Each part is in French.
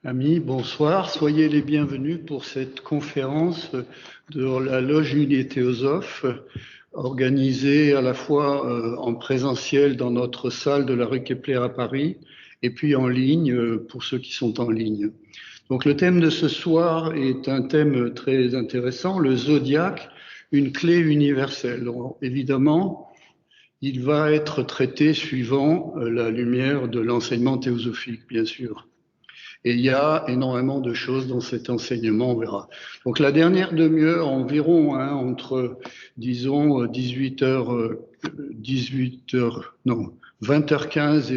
Amis, bonsoir. Soyez les bienvenus pour cette conférence de la Loge Unie Théosophe, organisée à la fois en présentiel dans notre salle de la rue Kepler à Paris et puis en ligne pour ceux qui sont en ligne. Donc le thème de ce soir est un thème très intéressant, le zodiaque, une clé universelle. Alors, évidemment, il va être traité suivant la lumière de l'enseignement théosophique, bien sûr. Et il y a énormément de choses dans cet enseignement, on verra. Donc la dernière demi-heure environ, entre, disons, 20h15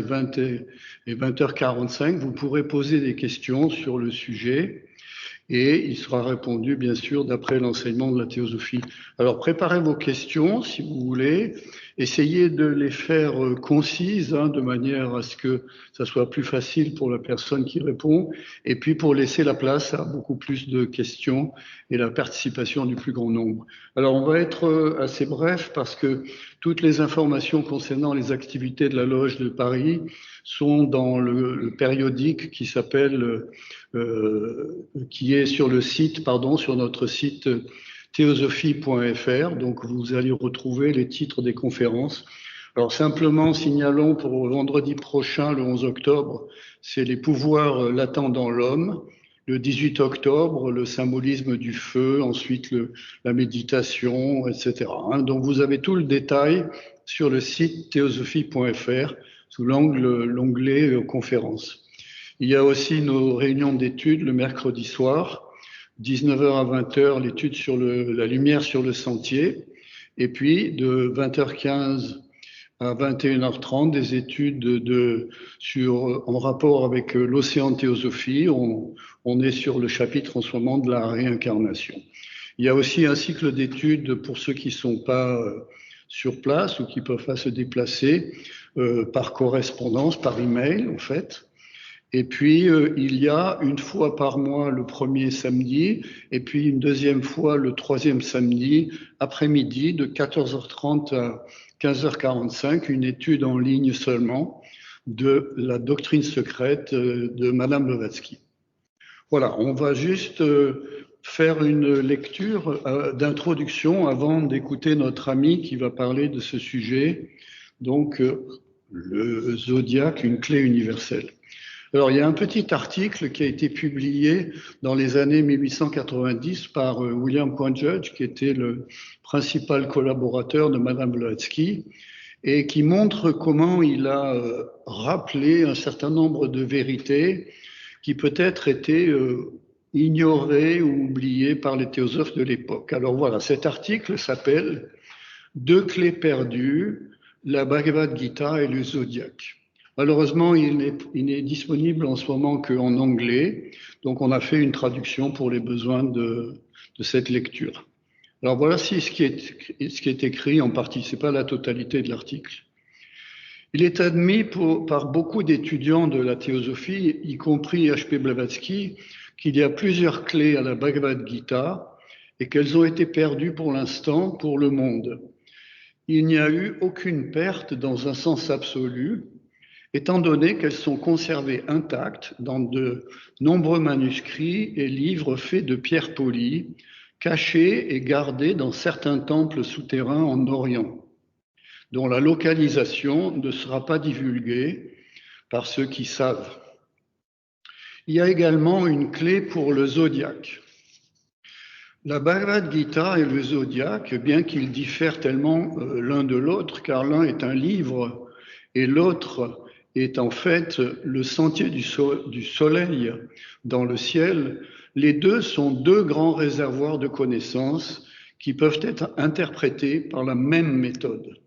et 20h45, vous pourrez poser des questions sur le sujet et il sera répondu, bien sûr, d'après l'enseignement de la théosophie. Alors préparez vos questions, si vous voulez. Essayez de les faire concises, de manière à ce que ça soit plus facile pour la personne qui répond, et puis pour laisser la place à beaucoup plus de questions et la participation du plus grand nombre. Alors on va être assez bref parce que toutes les informations concernant les activités de la Loge de Paris sont dans le périodique qui s'appelle, qui est sur le site, sur notre site théosophie.fr. Donc, vous allez retrouver les titres des conférences. Alors, simplement, signalons pour vendredi prochain, le 11 octobre, c'est les pouvoirs latents dans l'homme. Le 18 octobre, le symbolisme du feu, ensuite la méditation, etc. Donc, vous avez tout le détail sur le site théosophie.fr sous l'onglet conférences. Il y a aussi nos réunions d'études le mercredi soir, 19h à 20h, l'étude sur la lumière sur le sentier. Et puis, de 20h15 à 21h30, des études en rapport avec l'océan de théosophie. On est sur le chapitre en ce moment de la réincarnation. Il y a aussi un cycle d'études pour ceux qui ne sont pas sur place ou qui ne peuvent pas se déplacer par correspondance, par email en fait. Et puis, il y a une fois par mois le premier samedi, et puis une deuxième fois le troisième samedi, après-midi, de 14h30 à 15h45, une étude en ligne seulement de la doctrine secrète de Madame Blavatsky. Voilà, on va juste faire une lecture d'introduction avant d'écouter notre ami qui va parler de ce sujet, donc le zodiaque, une clé universelle. Alors, il y a un petit article qui a été publié dans les années 1890 par William Point Judge, qui était le principal collaborateur de Madame Blavatsky, et qui montre comment il a rappelé un certain nombre de vérités qui peut-être étaient ignorées ou oubliées par les théosophes de l'époque. Alors voilà, cet article s'appelle « Deux clés perdues, la Bhagavad Gita et le zodiaque ». Malheureusement, il n'est disponible en ce moment qu'en anglais, donc on a fait une traduction pour les besoins de cette lecture. Alors voilà ce qui est écrit en partie, ce n'est pas la totalité de l'article. Il est admis par beaucoup d'étudiants de la théosophie, y compris H.P. Blavatsky, qu'il y a plusieurs clés à la Bhagavad Gita et qu'elles ont été perdues pour l'instant pour le monde. Il n'y a eu aucune perte dans un sens absolu, étant donné qu'elles sont conservées intactes dans de nombreux manuscrits et livres faits de pierres polies, cachés et gardés dans certains temples souterrains en Orient, dont la localisation ne sera pas divulguée par ceux qui savent. Il y a également une clé pour le zodiaque. La Bhagavad Gita et le zodiaque, bien qu'ils diffèrent tellement l'un de l'autre, car l'un est un livre et l'autre est en fait le sentier du soleil dans le ciel, les deux sont deux grands réservoirs de connaissances qui peuvent être interprétés par la même méthode.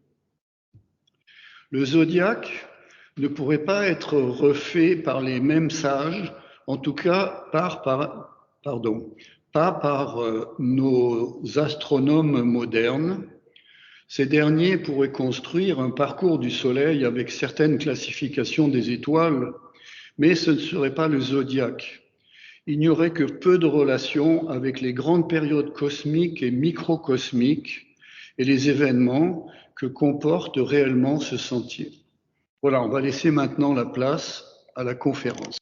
Le zodiaque ne pourrait pas être refait par les mêmes sages, en tout cas pas par nos astronomes modernes. Ces derniers pourraient construire un parcours du Soleil avec certaines classifications des étoiles, mais ce ne serait pas le zodiaque. Il n'y aurait que peu de relations avec les grandes périodes cosmiques et microcosmiques et les événements que comporte réellement ce sentier. Voilà, on va laisser maintenant la place à la conférence.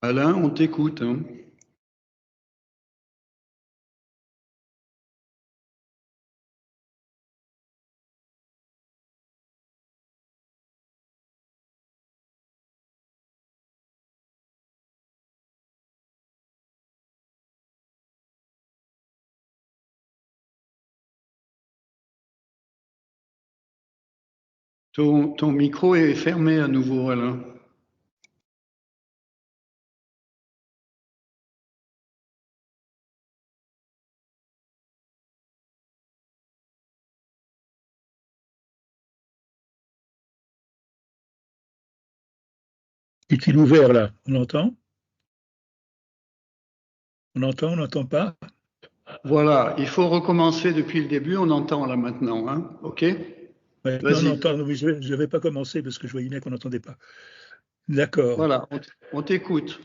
Alain, on t'écoute, hein. Ton micro est fermé à nouveau, Alain. Est-il ouvert là? On entend? On entend, on n'entend pas? Voilà, il faut recommencer depuis le début. On entend là maintenant, hein. OK? Maintenant on Vas-y. entend, mais je ne vais pas commencer parce que je voyais bien qu'on n'entendait pas. D'accord. Voilà, on t'écoute.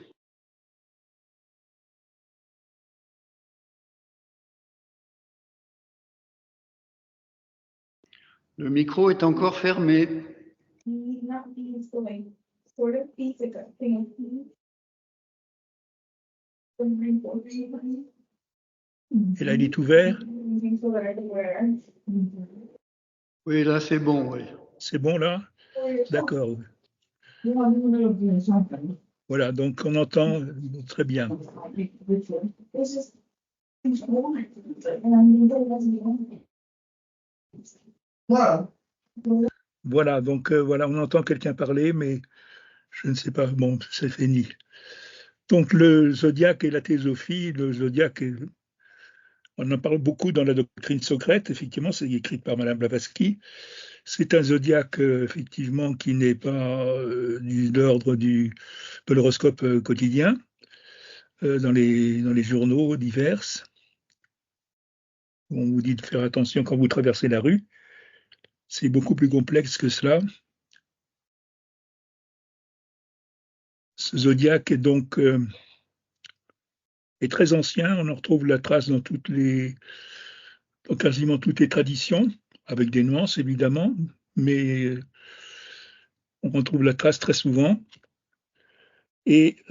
Le micro est encore fermé. Et là, il est ouvert? Oui, là, c'est bon, oui. C'est bon là? D'accord. Voilà, donc on entend très bien. Voilà, donc voilà, on entend quelqu'un parler, mais je ne sais pas, bon, c'est fini. Donc le zodiaque et la théosophie, le zodiaque, on en parle beaucoup dans la doctrine Socrate, effectivement, c'est écrit par Madame Blavatsky. C'est un zodiaque, effectivement, qui n'est pas de l'ordre de l'horoscope quotidien, dans les journaux divers. On vous dit de faire attention quand vous traversez la rue. C'est beaucoup plus complexe que cela. Ce zodiaque est donc est très ancien. On en retrouve la trace dans quasiment toutes les traditions, avec des nuances évidemment, mais on retrouve la trace très souvent. Et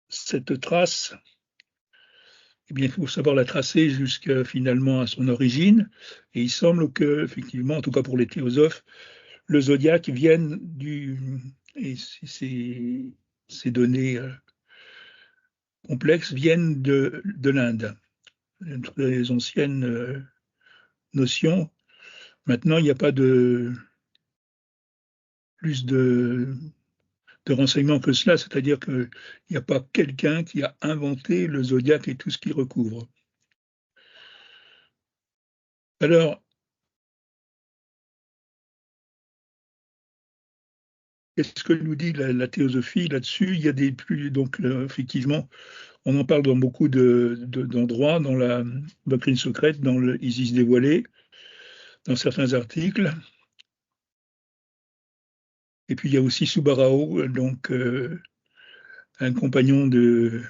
cette trace, eh bien, il faut savoir la tracer jusqu'à finalement à son origine. Et il semble que, effectivement, en tout cas pour les théosophes, le zodiaque vienne et ces données complexes viennent de l'Inde, les anciennes notions. Maintenant, il n'y a pas plus de renseignements que cela, c'est-à-dire qu'il n'y a pas quelqu'un qui a inventé le zodiaque et tout ce qu'il recouvre. Alors, qu'est-ce que nous dit la théosophie là-dessus? Il y a donc effectivement, on en parle dans beaucoup d'endroits, dans la doctrine secrète, dans le Isis dévoilé, dans certains articles. Et puis il y a aussi Subarao, donc un compagnon de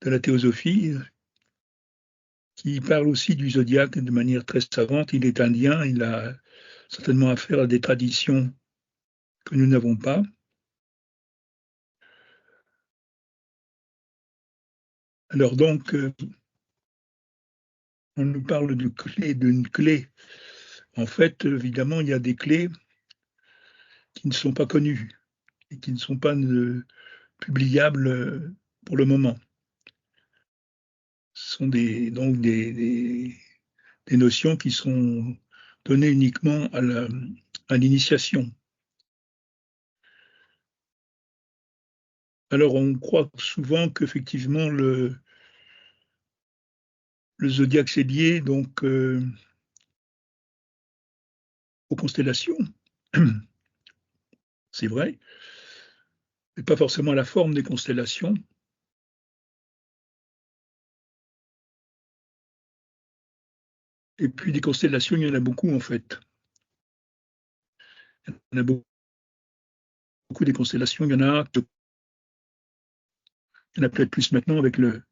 la théosophie, qui parle aussi du zodiaque de manière très savante. Il est indien, il a certainement affaire à des traditions que nous n'avons pas. Alors donc, on nous parle d'une clé. En fait, évidemment, il y a des clés qui ne sont pas connues et qui ne sont pas publiables pour le moment. Ce sont donc des notions qui sont données uniquement à l'initiation. Alors, on croit souvent qu'effectivement, le zodiaque c'est lié donc aux constellations. C'est vrai, mais pas forcément à la forme des constellations. Et puis des constellations, il y en a beaucoup en fait. Il y en a beaucoup des constellations. Il y en a peut-être plus maintenant avec le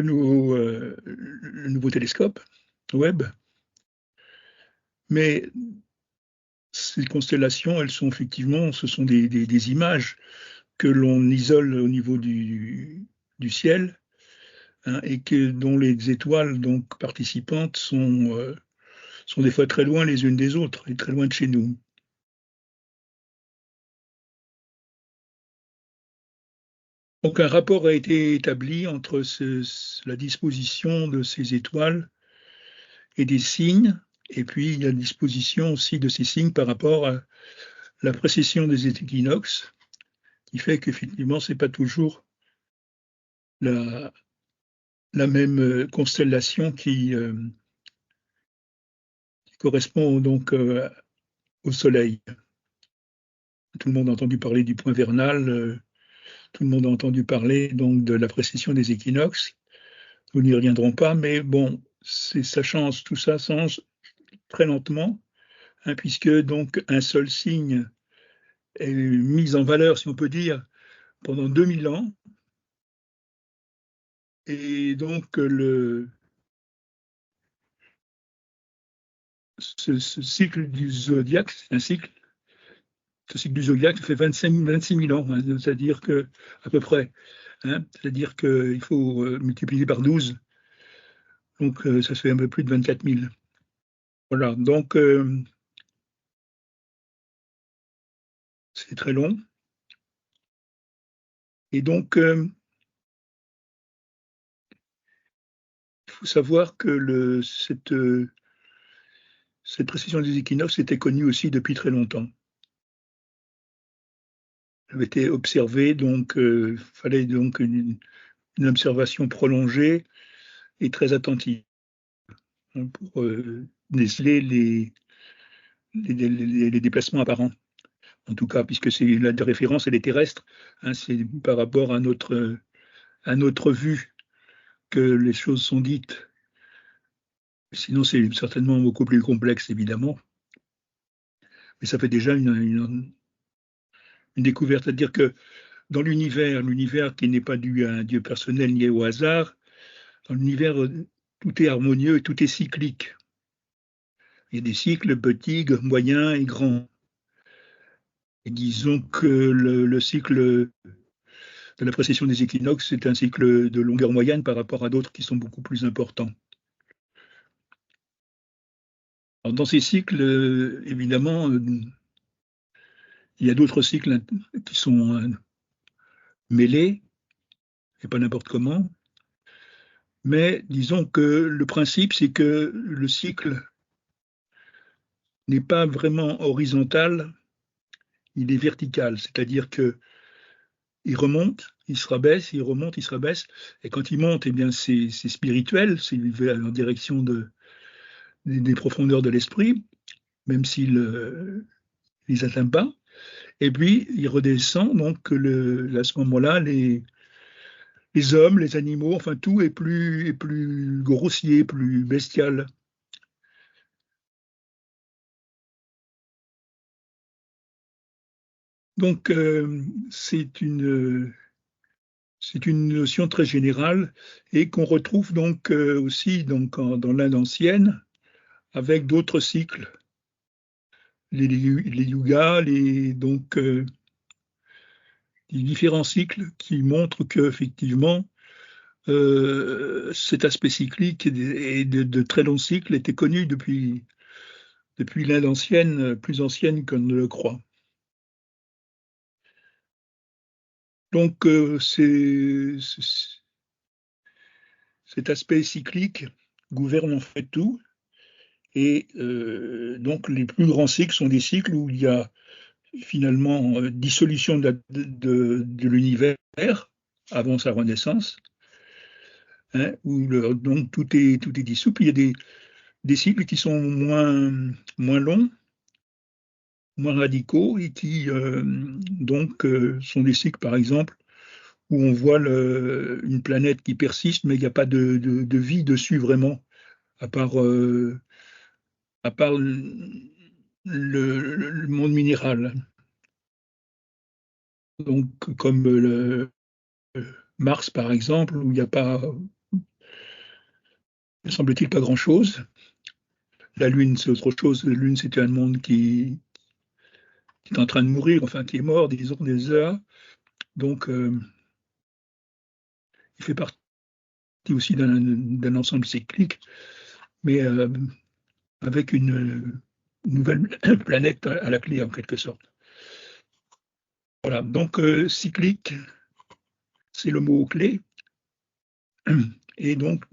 nouveau télescope Webb. Mais ces constellations, elles sont effectivement, ce sont des images que l'on isole au niveau du ciel, hein, et dont les étoiles donc participantes sont des fois très loin les unes des autres et très loin de chez nous. Donc un rapport a été établi entre la disposition de ces étoiles et des signes, et puis il y a la disposition aussi de ces signes par rapport à la précession des équinoxes, qui fait qu'effectivement, ce n'est pas toujours la même constellation qui correspond donc au Soleil. Tout le monde a entendu parler du point vernal, tout le monde a entendu parler donc de la précession des équinoxes. Nous n'y reviendrons pas, mais bon, ça change, tout ça change très lentement, hein, puisque donc un seul signe est mis en valeur, si on peut dire, pendant 2000 ans. Et donc ce cycle du zodiaque, c'est un cycle. Ce cycle du zodiaque fait 26 000 ans, hein, c'est-à-dire que, à peu près, hein, c'est-à-dire qu'il faut multiplier par 12, donc ça fait un peu plus de 24 000. Voilà, donc c'est très long. Et donc, il faut savoir que cette précision des équinoxes était connue aussi depuis très longtemps. Elle avait été observée, donc il fallait donc une observation prolongée et très attentive, hein, pour déceler les déplacements apparents. En tout cas, puisque la référence, elle est terrestre, hein, c'est par rapport à notre vue que les choses sont dites. Sinon, c'est certainement beaucoup plus complexe, évidemment. Mais ça fait déjà une découverte. C'est-à-dire que dans l'univers qui n'est pas dû à un Dieu personnel ni au hasard, dans l'univers, tout est harmonieux et tout est cyclique. Il y a des cycles petits, moyens et grands. Et disons que le cycle de la précession des équinoxes, c'est un cycle de longueur moyenne par rapport à d'autres qui sont beaucoup plus importants. Alors, dans ces cycles, évidemment, il y a d'autres cycles qui sont mêlés, et pas n'importe comment. Mais disons que le principe, c'est que le cycle n'est pas vraiment horizontal, il est vertical, c'est-à-dire que il remonte, il se rabaisse, il remonte, il se rabaisse, et quand il monte, eh bien c'est spirituel, c'est en direction des profondeurs de l'esprit, même s'il ne les atteint pas. Et puis il redescend, donc à ce moment-là, les hommes, les animaux, enfin tout est plus grossier, plus bestial. Donc c'est une notion très générale et qu'on retrouve donc aussi donc dans l'Inde ancienne avec d'autres cycles, les yugas, donc les différents cycles qui montrent que effectivement cet aspect cyclique et de très longs cycles était connu depuis l'Inde ancienne, plus ancienne qu'on ne le croit. Donc cet aspect cyclique gouverne en fait tout. Et donc les plus grands cycles sont des cycles où il y a finalement dissolution de l'univers avant sa renaissance, hein, où donc tout est dissous. Puis il y a des cycles qui sont moins longs, moins radicaux, et qui donc sont des cycles, par exemple, où on voit une planète qui persiste, mais il n'y a pas de vie dessus vraiment, à part le monde minéral. Donc, comme Mars, par exemple, où il n'y a pas, semble-t-il, pas grand-chose. La Lune, c'est autre chose. La Lune, c'était un monde qui est en train de mourir, enfin qui est mort, disons déjà. Donc, il fait partie aussi d'un ensemble cyclique, mais avec une nouvelle planète à la clé, en quelque sorte. Voilà, donc cyclique, c'est le mot-clé, et donc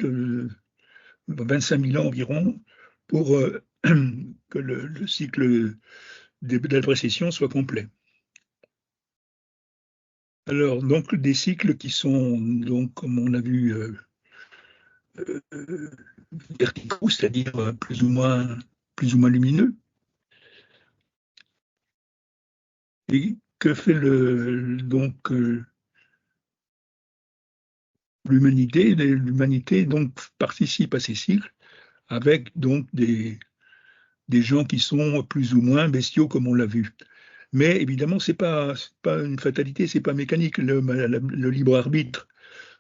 25 000 ans environ pour que le cycle de la précession soit complet. Alors, donc, des cycles qui sont, donc, comme on a vu, verticaux, c'est-à-dire plus ou moins lumineux. Et que fait donc l'humanité? L'humanité donc participe à ces cycles avec donc des gens qui sont plus ou moins bestiaux, comme on l'a vu. Mais évidemment, c'est pas une fatalité, c'est pas mécanique, le libre arbitre.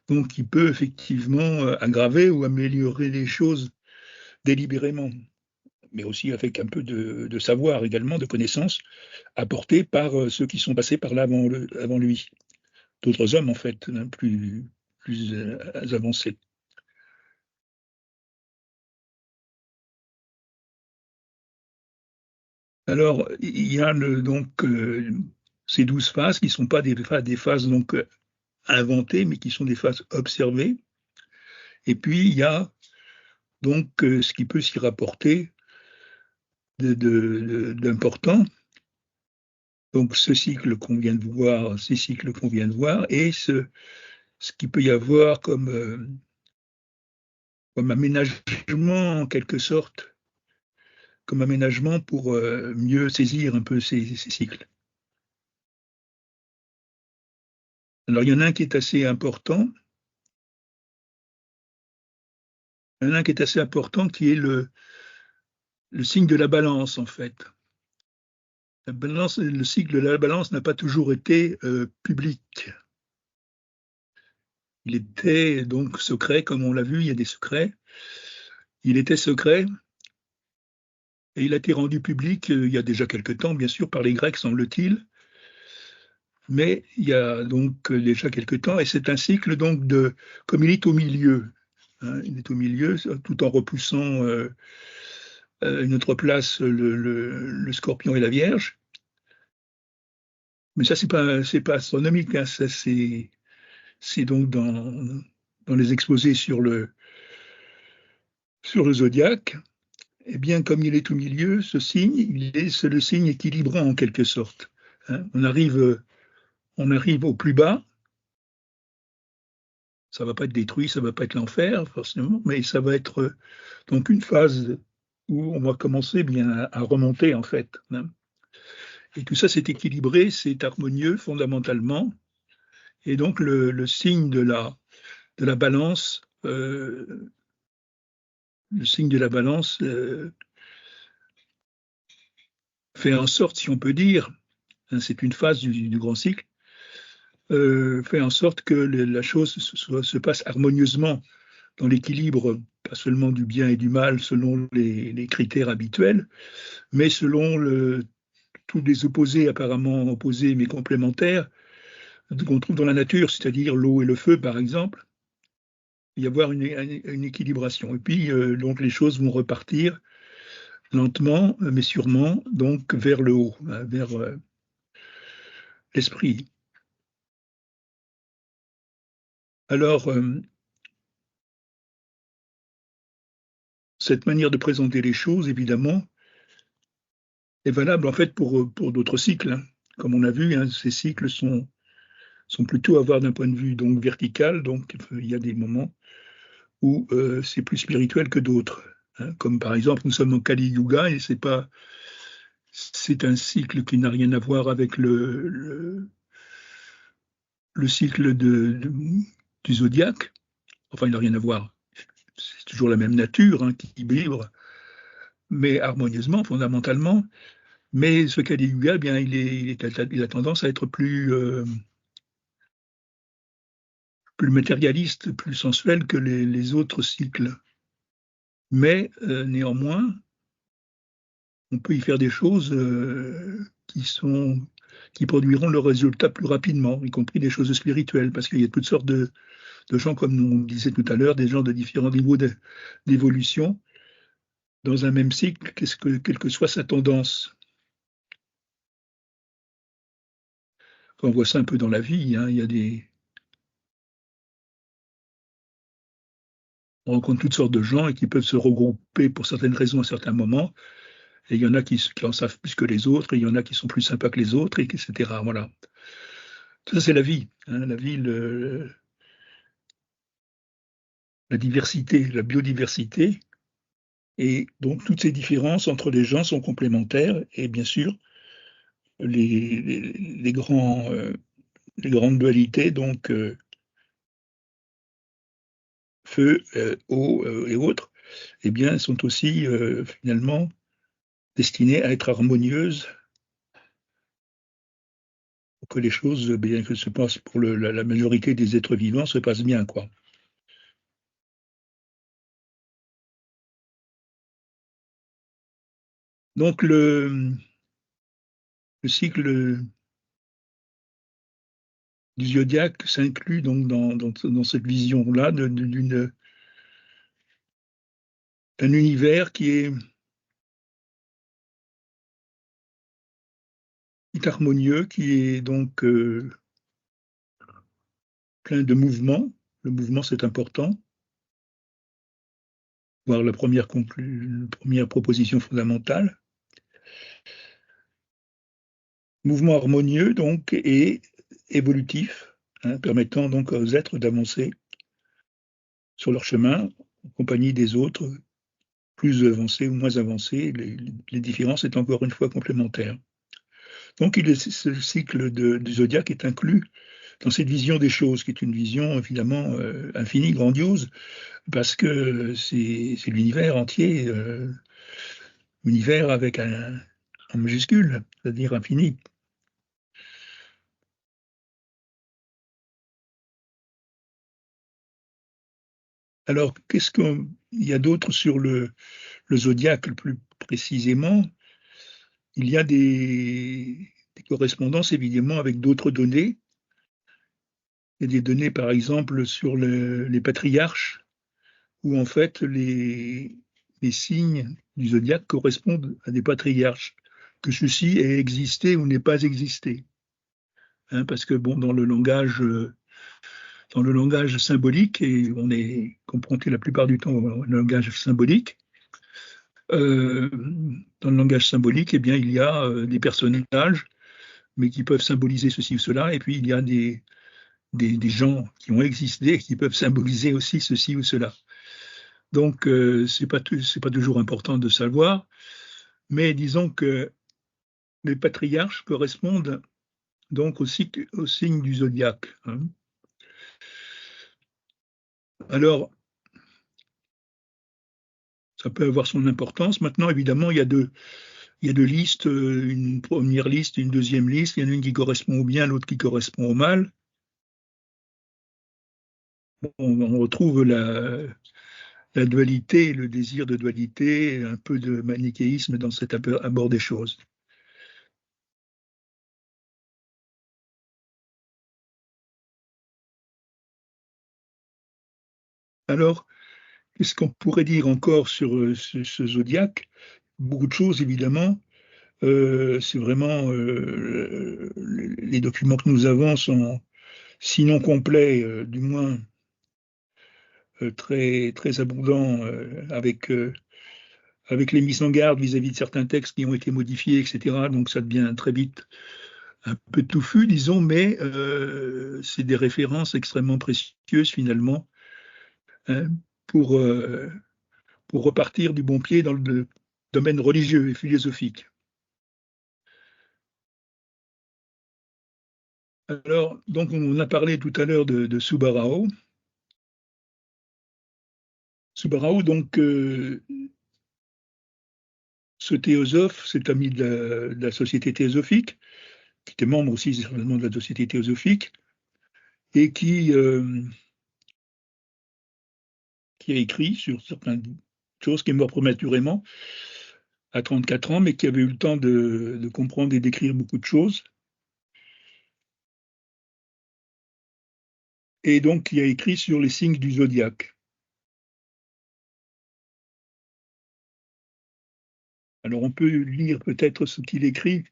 Donc, il peut effectivement aggraver ou améliorer les choses délibérément, mais aussi avec un peu de savoir également, de connaissances apportées par ceux qui sont passés par là avant lui. D'autres hommes, en fait, hein, plus avancés. Alors, il y a donc ces 12 phases qui ne sont pas des phases donc inventées, mais qui sont des phases observées. Et puis, il y a donc ce qui peut s'y rapporter d'important. Donc, ce cycle qu'on vient de voir, ces cycles qu'on vient de voir, et ce qu'il peut y avoir comme aménagement, en quelque sorte, comme aménagement pour mieux saisir un peu ces cycles. Alors, il y en a un qui est assez important. Il y en a un qui est assez important, qui est le signe de la balance, en fait. La balance, le cycle de la balance n'a pas toujours été public. Il était donc secret, comme on l'a vu, il y a des secrets. Il était secret et il a été rendu public il y a déjà quelque temps, bien sûr, par les Grecs, semble-t-il. Mais il y a donc déjà quelque temps, et c'est un cycle donc comme il est au milieu, hein, il est au milieu, tout en repoussant une autre place le Scorpion et la Vierge. Mais ça c'est pas astronomique, hein, ça c'est donc dans les exposés sur le zodiaque. Eh bien, comme il est au milieu, ce signe, c'est le signe équilibrant en quelque sorte. Hein. On arrive au plus bas. Ça va pas être détruit, ça va pas être l'enfer forcément, mais ça va être donc une phase où on va commencer bien à remonter en fait. Hein. Et tout ça c'est équilibré, c'est harmonieux fondamentalement. Et donc le signe de la balance, le signe de la balance fait en sorte, si on peut dire, hein, c'est une phase du grand cycle, fait en sorte que la chose se passe harmonieusement dans l'équilibre, pas seulement du bien et du mal selon les critères habituels, mais selon tous les opposés, apparemment opposés mais complémentaires, qu'on trouve dans la nature, c'est-à-dire l'eau et le feu, par exemple. Il y avoir une équilibration. Et puis, donc, les choses vont repartir lentement, mais sûrement, donc, vers le haut, hein, vers l'esprit. Alors, cette manière de présenter les choses, évidemment, est valable en fait pour d'autres cycles. Hein. Comme on a vu, hein, ces cycles sont plutôt à voir d'un point de vue donc vertical, donc il y a des moments où c'est plus spirituel que d'autres. Hein. Comme par exemple, nous sommes en Kali Yuga et c'est un cycle qui n'a rien à voir avec le cycle du zodiaque. Enfin, il n'a rien à voir. C'est toujours la même nature hein, qui vibre, mais harmonieusement, fondamentalement. Mais ce Kali Yuga, eh bien, il a tendance à être plus matérialiste, plus sensuel que les autres cycles. Mais néanmoins, on peut y faire des choses qui produiront le résultat plus rapidement, y compris des choses spirituelles, parce qu'il y a toutes sortes de gens, comme on disait tout à l'heure, des gens de différents niveaux d'évolution dans un même cycle, quelle que soit sa tendance. On voit ça un peu dans la vie, hein, on rencontre toutes sortes de gens et qui peuvent se regrouper pour certaines raisons à certains moments. Et il y en a qui en savent plus que les autres, et il y en a qui sont plus sympas que les autres, etc. Voilà. Ça, c'est la vie. Hein, la vie, la diversité, la biodiversité. Et donc, toutes ces différences entre les gens sont complémentaires. Et bien sûr, les grandes dualités, donc feu, eau et autres, eh bien, sont aussi finalement destinées à être harmonieuses pour que les choses, bien que se passent pour la majorité des êtres vivants, se passent bien, quoi. Donc, le cycle du zodiaque s'inclut donc dans cette vision-là d'un univers qui est harmonieux, qui est donc plein de mouvements. Le mouvement, c'est important. Voir la première proposition fondamentale. Mouvement harmonieux, donc, et évolutif, hein, permettant donc aux êtres d'avancer sur leur chemin, en compagnie des autres, plus avancés ou moins avancés. Les différences est encore une fois complémentaires. Donc, ce cycle du zodiaque est inclus dans cette vision des choses, qui est une vision évidemment infinie, grandiose, parce que c'est l'univers entier, univers avec un majuscule, c'est-à-dire infini. Alors, qu'est-ce qu'il y a d'autre sur le zodiaque plus précisément? Il y a des correspondances évidemment avec d'autres données. Il y a des données, par exemple, sur les patriarches, où en fait les signes du zodiaque correspondent à des patriarches, que ceci ait existé ou n'ait pas existé. Hein, parce que bon, dans le langage symbolique, et on est confronté la plupart du temps au langage symbolique, dans le langage symbolique, eh bien, il y a des personnages, mais qui peuvent symboliser ceci ou cela, et puis il y a des gens qui ont existé et qui peuvent symboliser aussi ceci ou cela. Donc, c'est pas toujours important de savoir, mais disons que les patriarches correspondent donc au signe du zodiaque. Hein. Alors, ça peut avoir son importance. Maintenant, évidemment, il y a deux listes, une première liste, une deuxième liste. Il y en a une qui correspond au bien, l'autre qui correspond au mal. On retrouve la dualité, le désir de dualité, un peu de manichéisme dans cet abord des choses. Alors, qu'est-ce qu'on pourrait dire encore sur ce zodiaque? Beaucoup de choses, évidemment. C'est vraiment les documents que nous avons sont, sinon complets, du moins très, très abondants, avec les mises en garde vis-à-vis de certains textes qui ont été modifiés, etc. Donc ça devient très vite un peu touffu, disons, mais c'est des références extrêmement précieuses finalement, hein, pour, euh, pour repartir du bon pied dans le domaine religieux et philosophique. Alors, donc on a parlé tout à l'heure de Subarao. Subarao, donc, ce théosophe, cet ami de la Société théosophique, qui était membre aussi certainement de la Société théosophique, et qui a écrit sur certaines choses, qui est mort prématurément, à 34 ans, mais qui avait eu le temps de comprendre et d'écrire beaucoup de choses. Et donc qui a écrit sur les signes du zodiaque. Alors on peut lire peut-être ce qu'il écrit.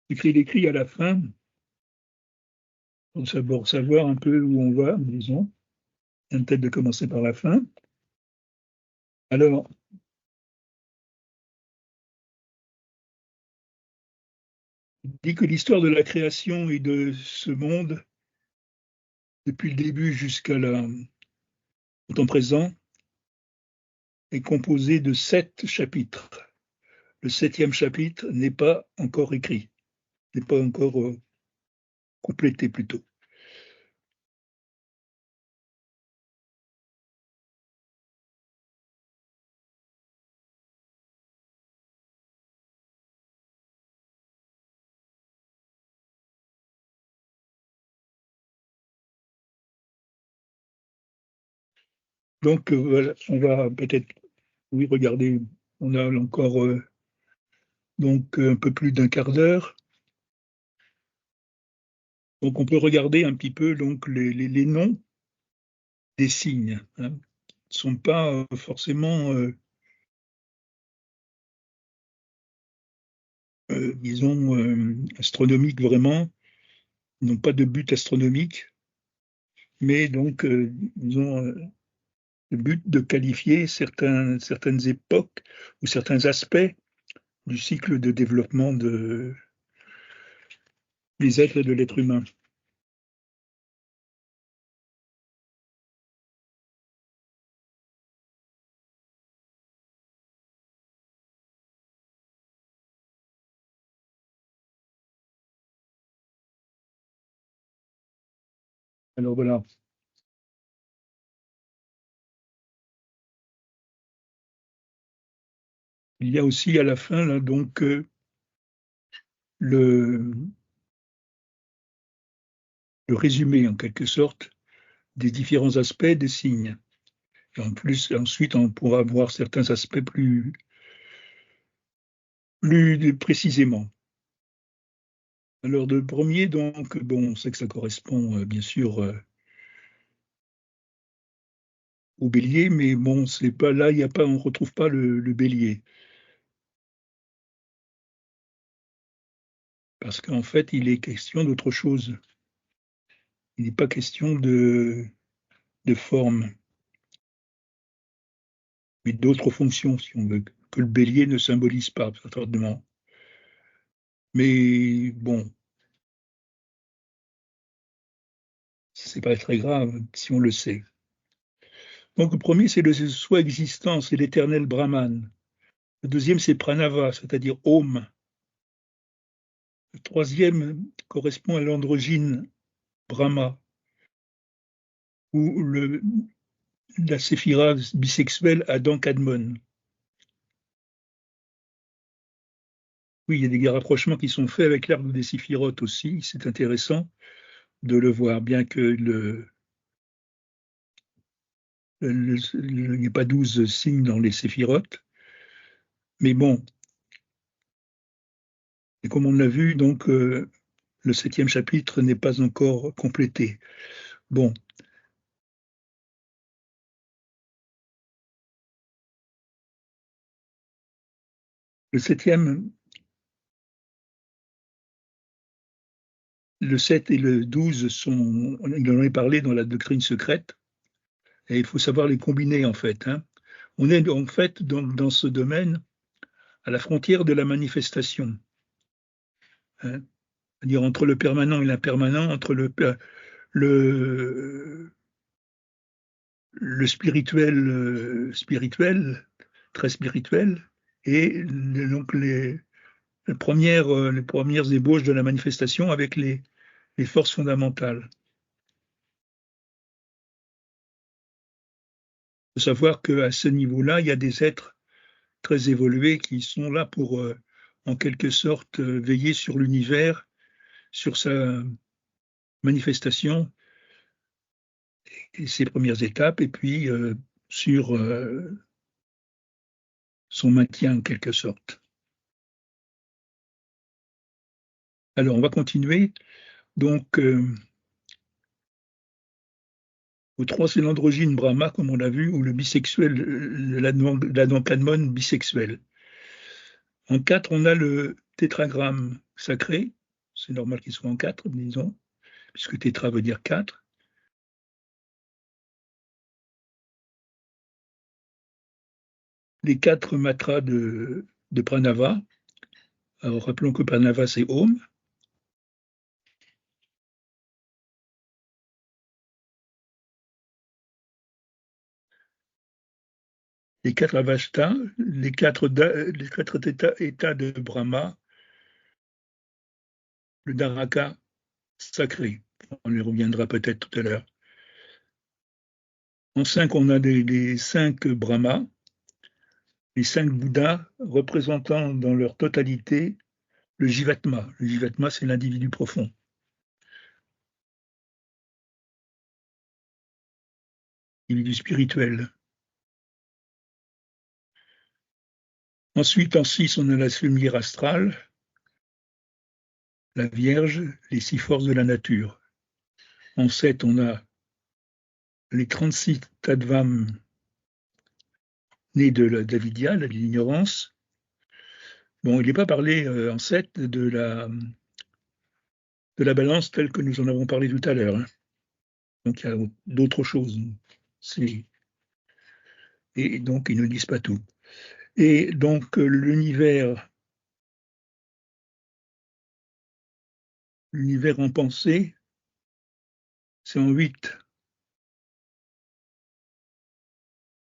Il écrit à la fin, pour savoir un peu où on va, disons. Il y a peut-être de commencer par la fin. Alors, il dit que l'histoire de la création et de ce monde, depuis le début jusqu'à au temps présent, est composée de 7 chapitres. Le 7e chapitre n'est pas encore écrit, n'est pas encore complété plutôt. Donc voilà, on va peut-être, oui, regarder, on a encore donc un peu plus d'un quart d'heure. Donc on peut regarder un petit peu donc les noms des signes, hein. Ne sont pas forcément, disons, astronomiques vraiment, ils n'ont pas de but astronomique, mais donc, ils ont le but de qualifier certaines époques ou certains aspects du cycle de développement des êtres et de l'être humain. Alors voilà. Il y a aussi à la fin là, donc le résumé en quelque sorte des différents aspects des signes. Et en plus, ensuite, on pourra voir certains aspects plus précisément. Alors, le premier, donc, bon, on sait que ça correspond bien sûr au bélier, mais bon, c'est pas là, il y a pas, on retrouve pas le bélier. Parce qu'en fait, il est question d'autre chose. Il n'est pas question de forme, mais d'autres fonctions, si on veut, que le bélier ne symbolise pas, certainement. Mais bon, c'est pas très grave si on le sait. Donc le premier, c'est le soi existant, c'est l'éternel Brahman. Le deuxième, c'est Pranava, c'est-à-dire Om. Le troisième correspond à l'androgyne Brahma, ou la séphira bisexuelle Adam Kadmon. Oui, il y a des rapprochements qui sont faits avec l'arbre des séphirotes aussi, c'est intéressant de le voir, bien que il n'y ait pas 12 signes dans les séphirotes. Mais bon, et comme on l'a vu, donc le 7e chapitre n'est pas encore complété. Bon. Le 7e, le 7 et le 12 sont, il en est parlé dans la doctrine secrète, et il faut savoir les combiner en fait, hein. On est en fait dans ce domaine à la frontière de la manifestation, hein. C'est-à-dire entre le permanent et l'impermanent, entre le, le spirituel, très spirituel, et donc les premières ébauches de la manifestation avec les forces fondamentales. Il faut savoir qu'à ce niveau-là, il y a des êtres très évolués qui sont là pour, en quelque sorte, veiller sur l'univers, sur sa manifestation et ses premières étapes, et puis sur son maintien en quelque sorte. Alors, on va continuer. Donc, au 3, c'est l'androgyne Brahma, comme on l'a vu, ou le bisexuel, l'advancadmon bisexuel. En 4, on a le tétragramme sacré. C'est normal qu'il soit en 4, disons, puisque tétra veut dire 4. Les 4 matras de Pranava. Alors, rappelons que Pranava, c'est Om. Les 4 avastas, les 4 états de Brahma, le Dharaka sacré. On y reviendra peut-être tout à l'heure. En 5, on a les 5 Brahmas, les 5 Bouddhas représentant dans leur totalité le Jivatma. Le Jivatma, c'est l'individu profond. L'individu spirituel. Ensuite, en 6, on a la lumière astrale, la Vierge, les 6 forces de la nature. En 7, on a les 36 Tadvam nés de la Vidya, de l'ignorance. Bon, il n'est pas parlé en 7 de la balance telle que nous en avons parlé tout à l'heure. Hein. Donc, il y a d'autres choses. Et donc, ils ne disent pas tout. Et donc, l'univers en pensée, c'est en 8.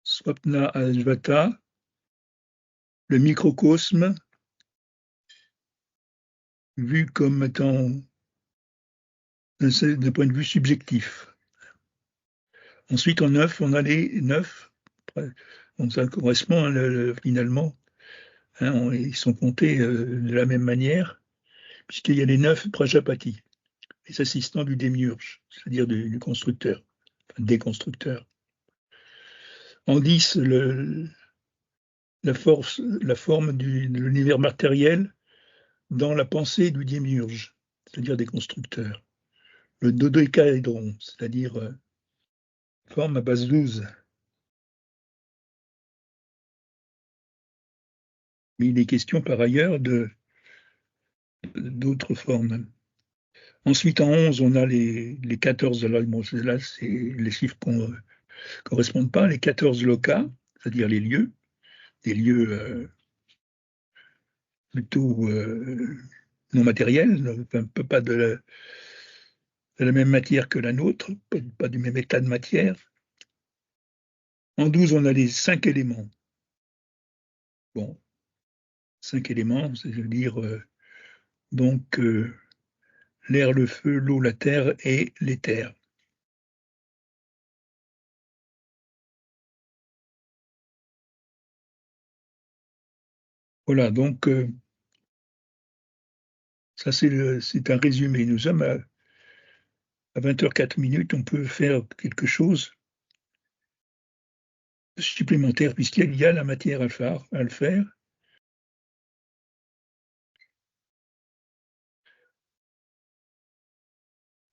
Swapna Ajvata, le microcosme, vu comme étant d'un point de vue subjectif. Ensuite, en 9, on a les 9. Donc, ça correspond finalement. Hein, ils sont comptés de la même manière, puisqu'il y a les 9 Prajapati, les assistants du démiurge, c'est-à-dire du constructeur, enfin, des constructeurs. En 10, la forme de l'univers matériel dans la pensée du démiurge, c'est-à-dire des constructeurs. Le dodécaédron, c'est-à-dire forme à base 12. Mais il est question par ailleurs d'autres formes. Ensuite, en 11, on a les 14, là, c'est les chiffres ne correspondent pas, les 14 lokas, c'est-à-dire les lieux, des lieux plutôt non matériels, pas de la même matière que la nôtre, pas du même état de matière. En 12, on a les 5 éléments. Bon, 5 éléments, c'est-à-dire donc l'air, le feu, l'eau, la terre et l'éther. Voilà, donc ça c'est un résumé. Nous sommes à 20h04, on peut faire quelque chose de supplémentaire puisqu'il y a la matière à le faire.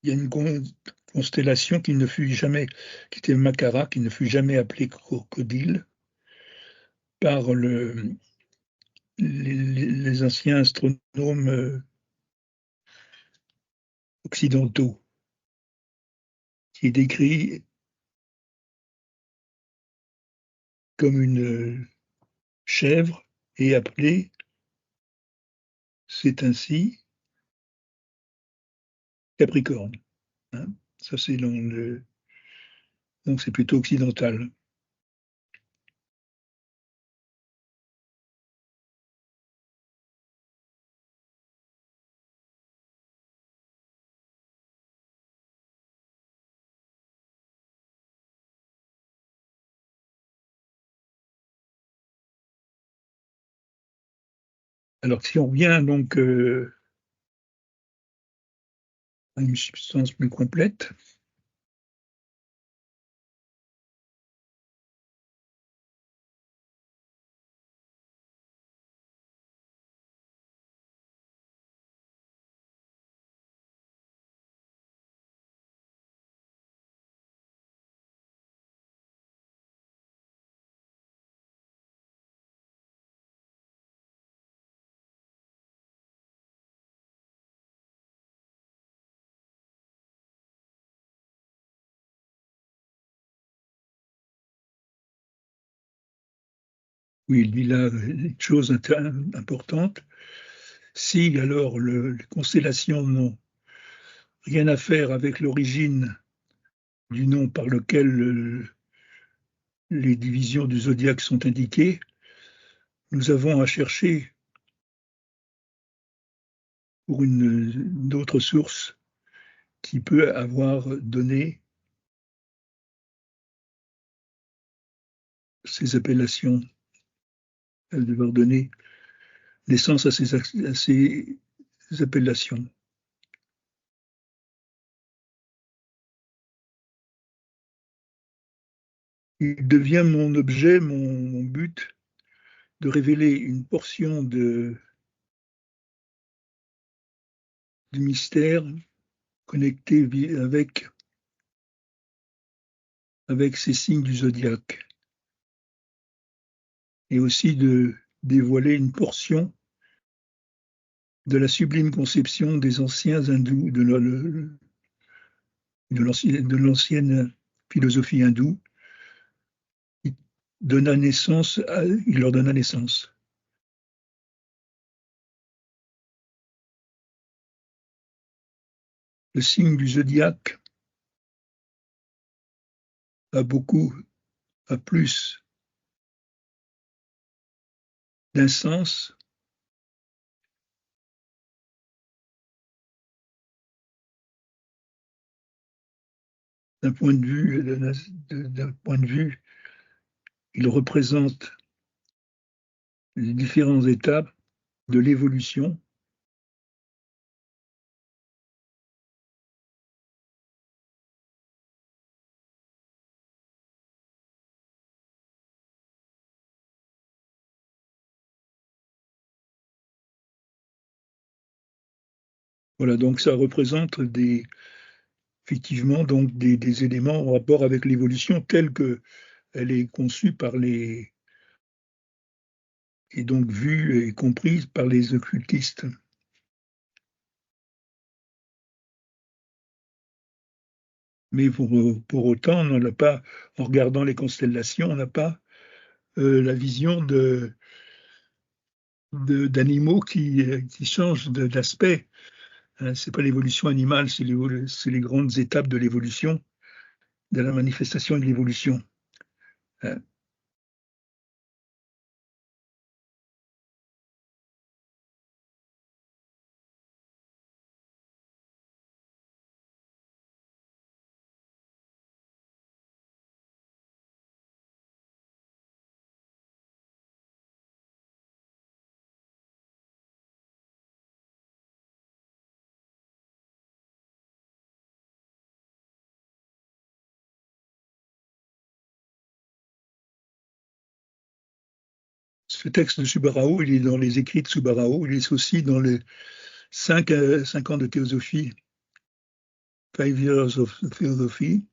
Il y a une constellation qui était Makara, qui ne fut jamais appelée crocodile par les anciens astronomes occidentaux, qui est décrit comme une chèvre et appelée, c'est ainsi, Capricorne. Hein. Ça, c'est donc c'est plutôt occidental. Alors, si on revient donc une substance plus complète. Oui, il dit là une chose importante. Si alors les constellations n'ont rien à faire avec l'origine du nom par lequel les divisions du zodiaque sont indiquées, nous avons à chercher pour une autre source qui peut avoir donné ces appellations, devoir donner naissance à ces appellations. Il devient mon objet, mon but, de révéler une portion du mystère connecté avec ces signes du zodiaque, et aussi de dévoiler une portion de la sublime conception des anciens hindous, de l'ancienne philosophie hindoue, il leur donna naissance. Le signe du zodiaque a plus d'un sens d'un point de vue, il représente les différentes étapes de l'évolution. Voilà, donc ça représente effectivement donc des éléments en rapport avec l'évolution telle qu'elle est conçue et donc vue et comprise par les occultistes. Mais pour autant, on n'a pas, en regardant les constellations, on n'a pas la vision d'animaux qui changent d'aspect. C'est pas l'évolution animale, c'est les grandes étapes de l'évolution, de la manifestation de l'évolution. Ce texte de Subarao, il est dans les écrits de Subarao, il est aussi dans les 5 ans de théosophie, 5 Years of Philosophy.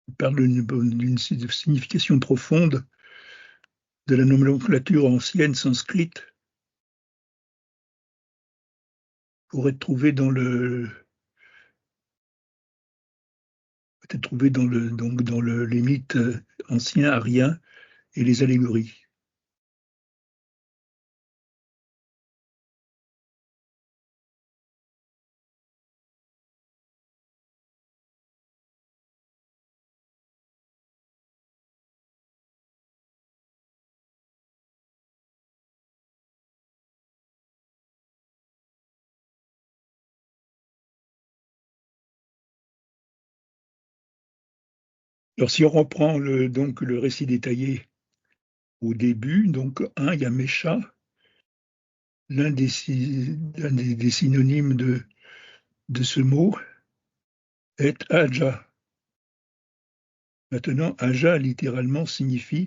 Il parle d'une signification profonde de la nomenclature ancienne sanscrite pour être trouvée dans les mythes anciens ariens et les allégories. Alors, si on reprend donc le récit détaillé au début, donc il y a Mesha, l'un des synonymes de ce mot est Aja. Maintenant, Aja littéralement signifie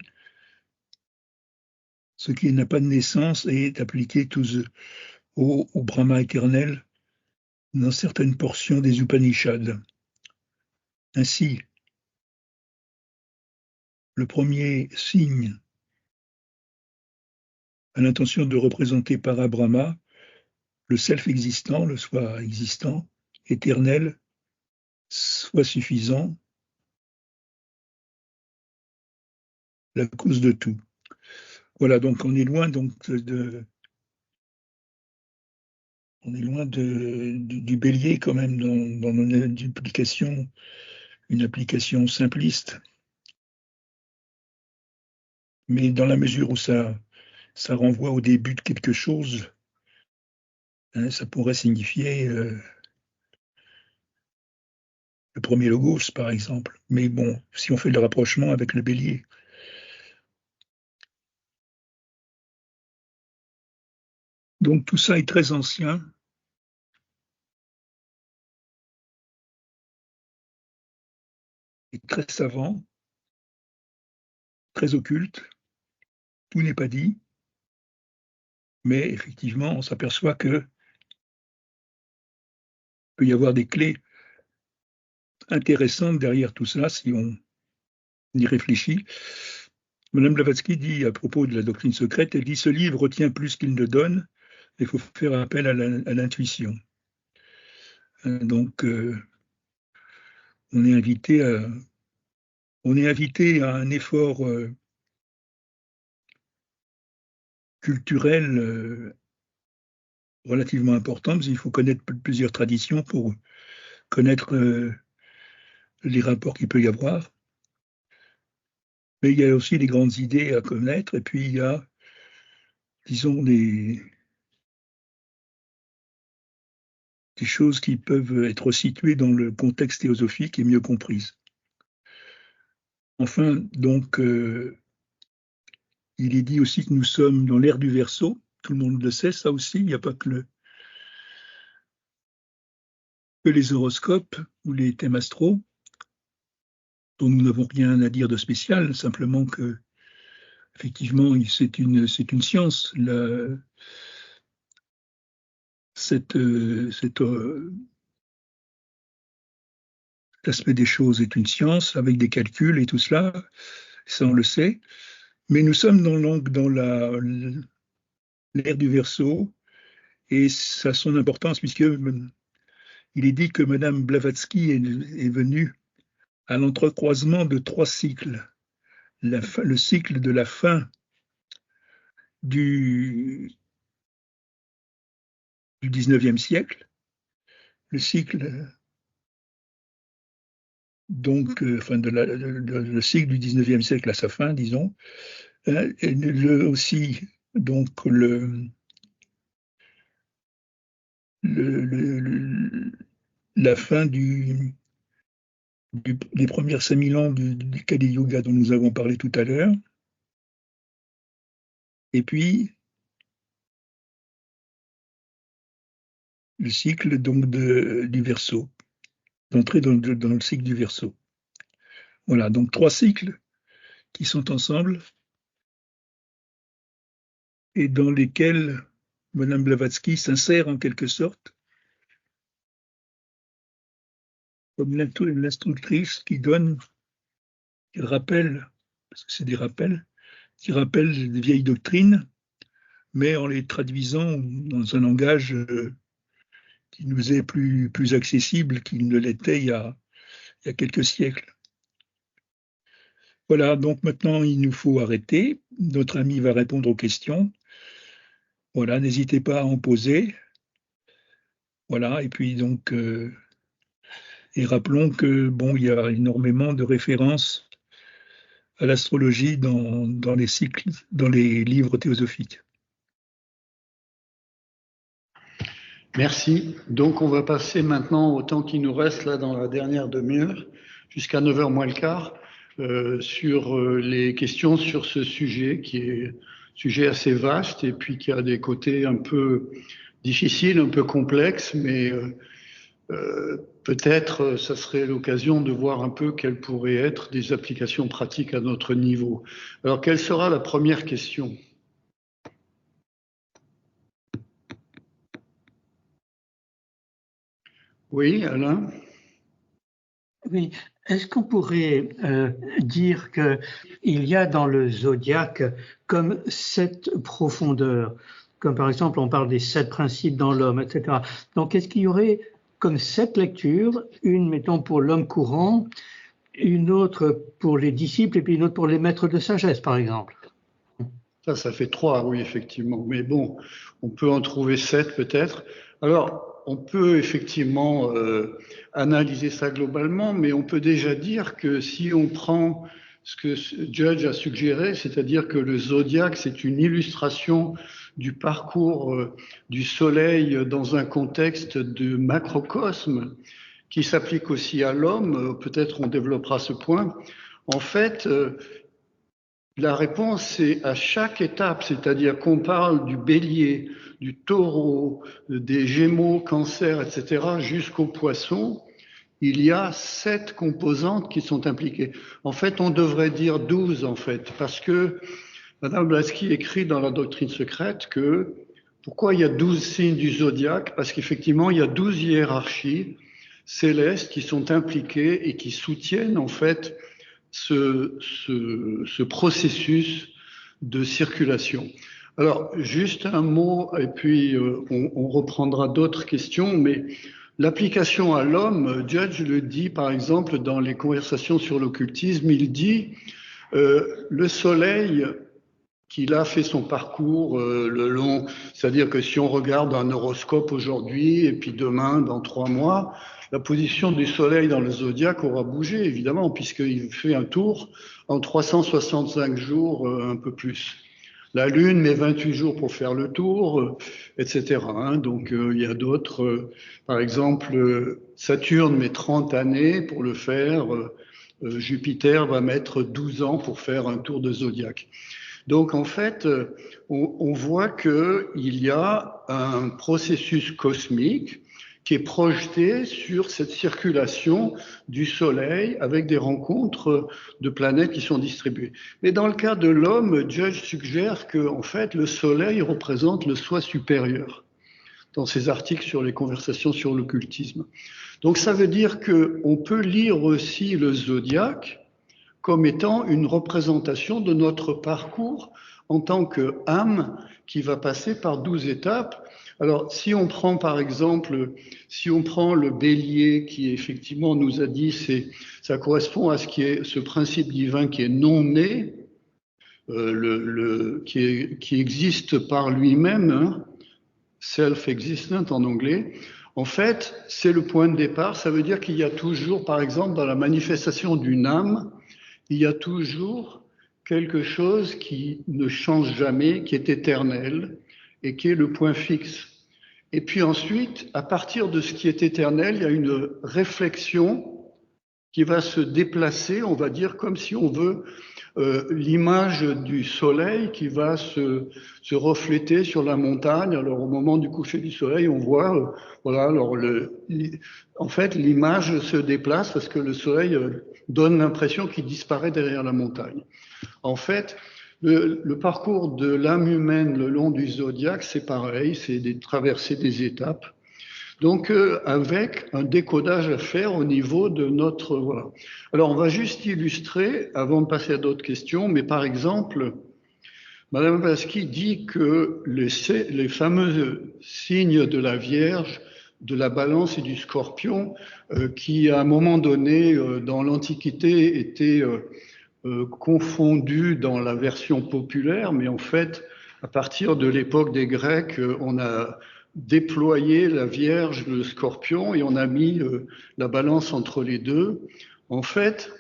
ce qui n'a pas de naissance et est appliqué au Brahma éternel dans certaines portions des Upanishads. Ainsi, le premier signe a l'intention de représenter Parabrahma, le self existant, le soi existant, éternel, soi suffisant, la cause de tout. Voilà, donc on est loin du bélier quand même dans une application simpliste. Mais dans la mesure où ça renvoie au début de quelque chose, hein, ça pourrait signifier le premier logos, par exemple. Mais bon, si on fait le rapprochement avec le bélier. Donc tout ça est très ancien. Et très savant, très occulte. Tout n'est pas dit. Mais effectivement, on s'aperçoit que peut y avoir des clés intéressantes derrière tout ça si on y réfléchit. Madame Blavatsky dit à propos de la doctrine secrète, elle dit « Ce livre retient plus qu'il ne donne, il faut faire appel à l'intuition. » Donc, on est invité à un effort culturel relativement important, parce qu'il faut connaître plusieurs traditions pour connaître les rapports qu'il peut y avoir. Mais il y a aussi des grandes idées à connaître, et puis il y a, disons, des choses qui peuvent être situées dans le contexte théosophique et mieux comprises. Enfin, donc, il est dit aussi que nous sommes dans l'ère du Verseau. Tout le monde le sait, ça aussi. Il n'y a pas que les horoscopes ou les thèmes astraux, dont nous n'avons rien à dire de spécial, simplement que, effectivement, c'est une science. Cet aspect des choses est une science avec des calculs et tout cela, ça on le sait. Mais nous sommes dans l'ère du Verseau, et ça a son importance puisque il est dit que Madame Blavatsky est venue à l'entrecroisement de 3 cycles. Le cycle de la fin du 19e siècle, le cycle donc, le cycle du 19e siècle à sa fin, disons, et aussi donc la fin des premières 5000 ans du Kali Yuga dont nous avons parlé tout à l'heure, et puis le cycle donc du Verseau, d'entrer dans le cycle du Verseau. Voilà, donc 3 cycles qui sont ensemble et dans lesquels Madame Blavatsky s'insère en quelque sorte comme l'instructrice qui rappelle, parce que c'est des rappels, qui rappellent des vieilles doctrines, mais en les traduisant dans un langage qui nous est plus accessible qu'il ne l'était il y a quelques siècles. Voilà, donc maintenant il nous faut arrêter. Notre ami va répondre aux questions. Voilà, n'hésitez pas à en poser. Voilà, et puis donc, et rappelons que bon, il y a énormément de références à l'astrologie dans les cycles, dans les livres théosophiques. Merci. Donc, on va passer maintenant au temps qui nous reste là dans la dernière demi-heure, jusqu'à 9h moins le quart, sur les questions sur ce sujet qui est un sujet assez vaste et puis qui a des côtés un peu difficiles, un peu complexes, mais peut-être ça serait l'occasion de voir un peu quelles pourraient être des applications pratiques à notre niveau. Alors, quelle sera la première question? Oui, Alain? Oui, est-ce qu'on pourrait dire qu'il y a dans le zodiaque comme 7 profondeurs, comme par exemple on parle des 7 principes dans l'homme, etc. Donc est-ce qu'il y aurait comme 7 lectures, une mettons pour l'homme courant, une autre pour les disciples et puis une autre pour les maîtres de sagesse par exemple? Ça fait 3, oui, effectivement. Mais bon, on peut en trouver 7 peut-être. Alors, on peut effectivement analyser ça globalement, mais on peut déjà dire que si on prend ce que Judge a suggéré, c'est-à-dire que le zodiaque, c'est une illustration du parcours du Soleil dans un contexte de macrocosme qui s'applique aussi à l'homme, peut-être on développera ce point. En fait, la réponse, c'est à chaque étape, c'est-à-dire qu'on parle du bélier, du taureau, des gémeaux, cancer, etc., jusqu'au poisson, il y a 7 composantes qui sont impliquées. En fait, on devrait dire 12, en fait, parce que Madame Blavatsky écrit dans la doctrine secrète que pourquoi il y a 12 signes du zodiaque? Parce qu'effectivement, il y a 12 hiérarchies célestes qui sont impliquées et qui soutiennent, en fait, ce processus de circulation. Alors, juste un mot, et puis on reprendra d'autres questions, mais l'application à l'homme, Judge le dit par exemple dans les conversations sur l'occultisme, il dit le soleil qu'il a fait son parcours le long, c'est-à-dire que si on regarde un horoscope aujourd'hui et puis demain, dans 3 mois, la position du Soleil dans le zodiaque aura bougé, évidemment, puisqu'il fait un tour en 365 jours, un peu plus. La Lune met 28 jours pour faire le tour, etc. Donc, il y a d'autres, par exemple, Saturne met 30 années pour le faire, Jupiter va mettre 12 ans pour faire un tour de zodiaque. Donc, en fait, on voit qu'il y a un processus cosmique qui est projeté sur cette circulation du Soleil avec des rencontres de planètes qui sont distribuées. Mais dans le cas de l'homme, Judge suggère que, en fait, le Soleil représente le soi supérieur dans ses articles sur les conversations sur l'occultisme. Donc, ça veut dire qu'on peut lire aussi le zodiaque comme étant une représentation de notre parcours en tant qu'âme qui va passer par 12 étapes. Alors, si on prend par exemple, si on prend le bélier qui effectivement nous a dit, ça correspond à ce principe divin qui est non né, qui existe par lui-même, self-existent en anglais. En fait, c'est le point de départ. Ça veut dire qu'il y a toujours, par exemple, dans la manifestation d'une âme, il y a toujours quelque chose qui ne change jamais, qui est éternel et qui est le point fixe. Et puis ensuite, à partir de ce qui est éternel, il y a une réflexion qui va se déplacer, on va dire comme si on veut, l'image du soleil qui va se refléter sur la montagne. Alors au moment du coucher du soleil, on voit, voilà, alors en fait l'image se déplace parce que le soleil donne l'impression qu'il disparaît derrière la montagne. En fait, le parcours de l'âme humaine le long du zodiaque, c'est pareil, c'est de traverser des étapes. Donc, avec un décodage à faire au niveau de notre... Voilà. Alors, on va juste illustrer, avant de passer à d'autres questions, mais par exemple, Madame Blavatsky dit que les fameux signes de la Vierge, de la Balance et du Scorpion, qui à un moment donné, dans l'Antiquité, étaient confondus dans la version populaire, mais en fait, à partir de l'époque des Grecs, on a déployé la Vierge, le Scorpion, et on a mis la balance entre les deux. En fait,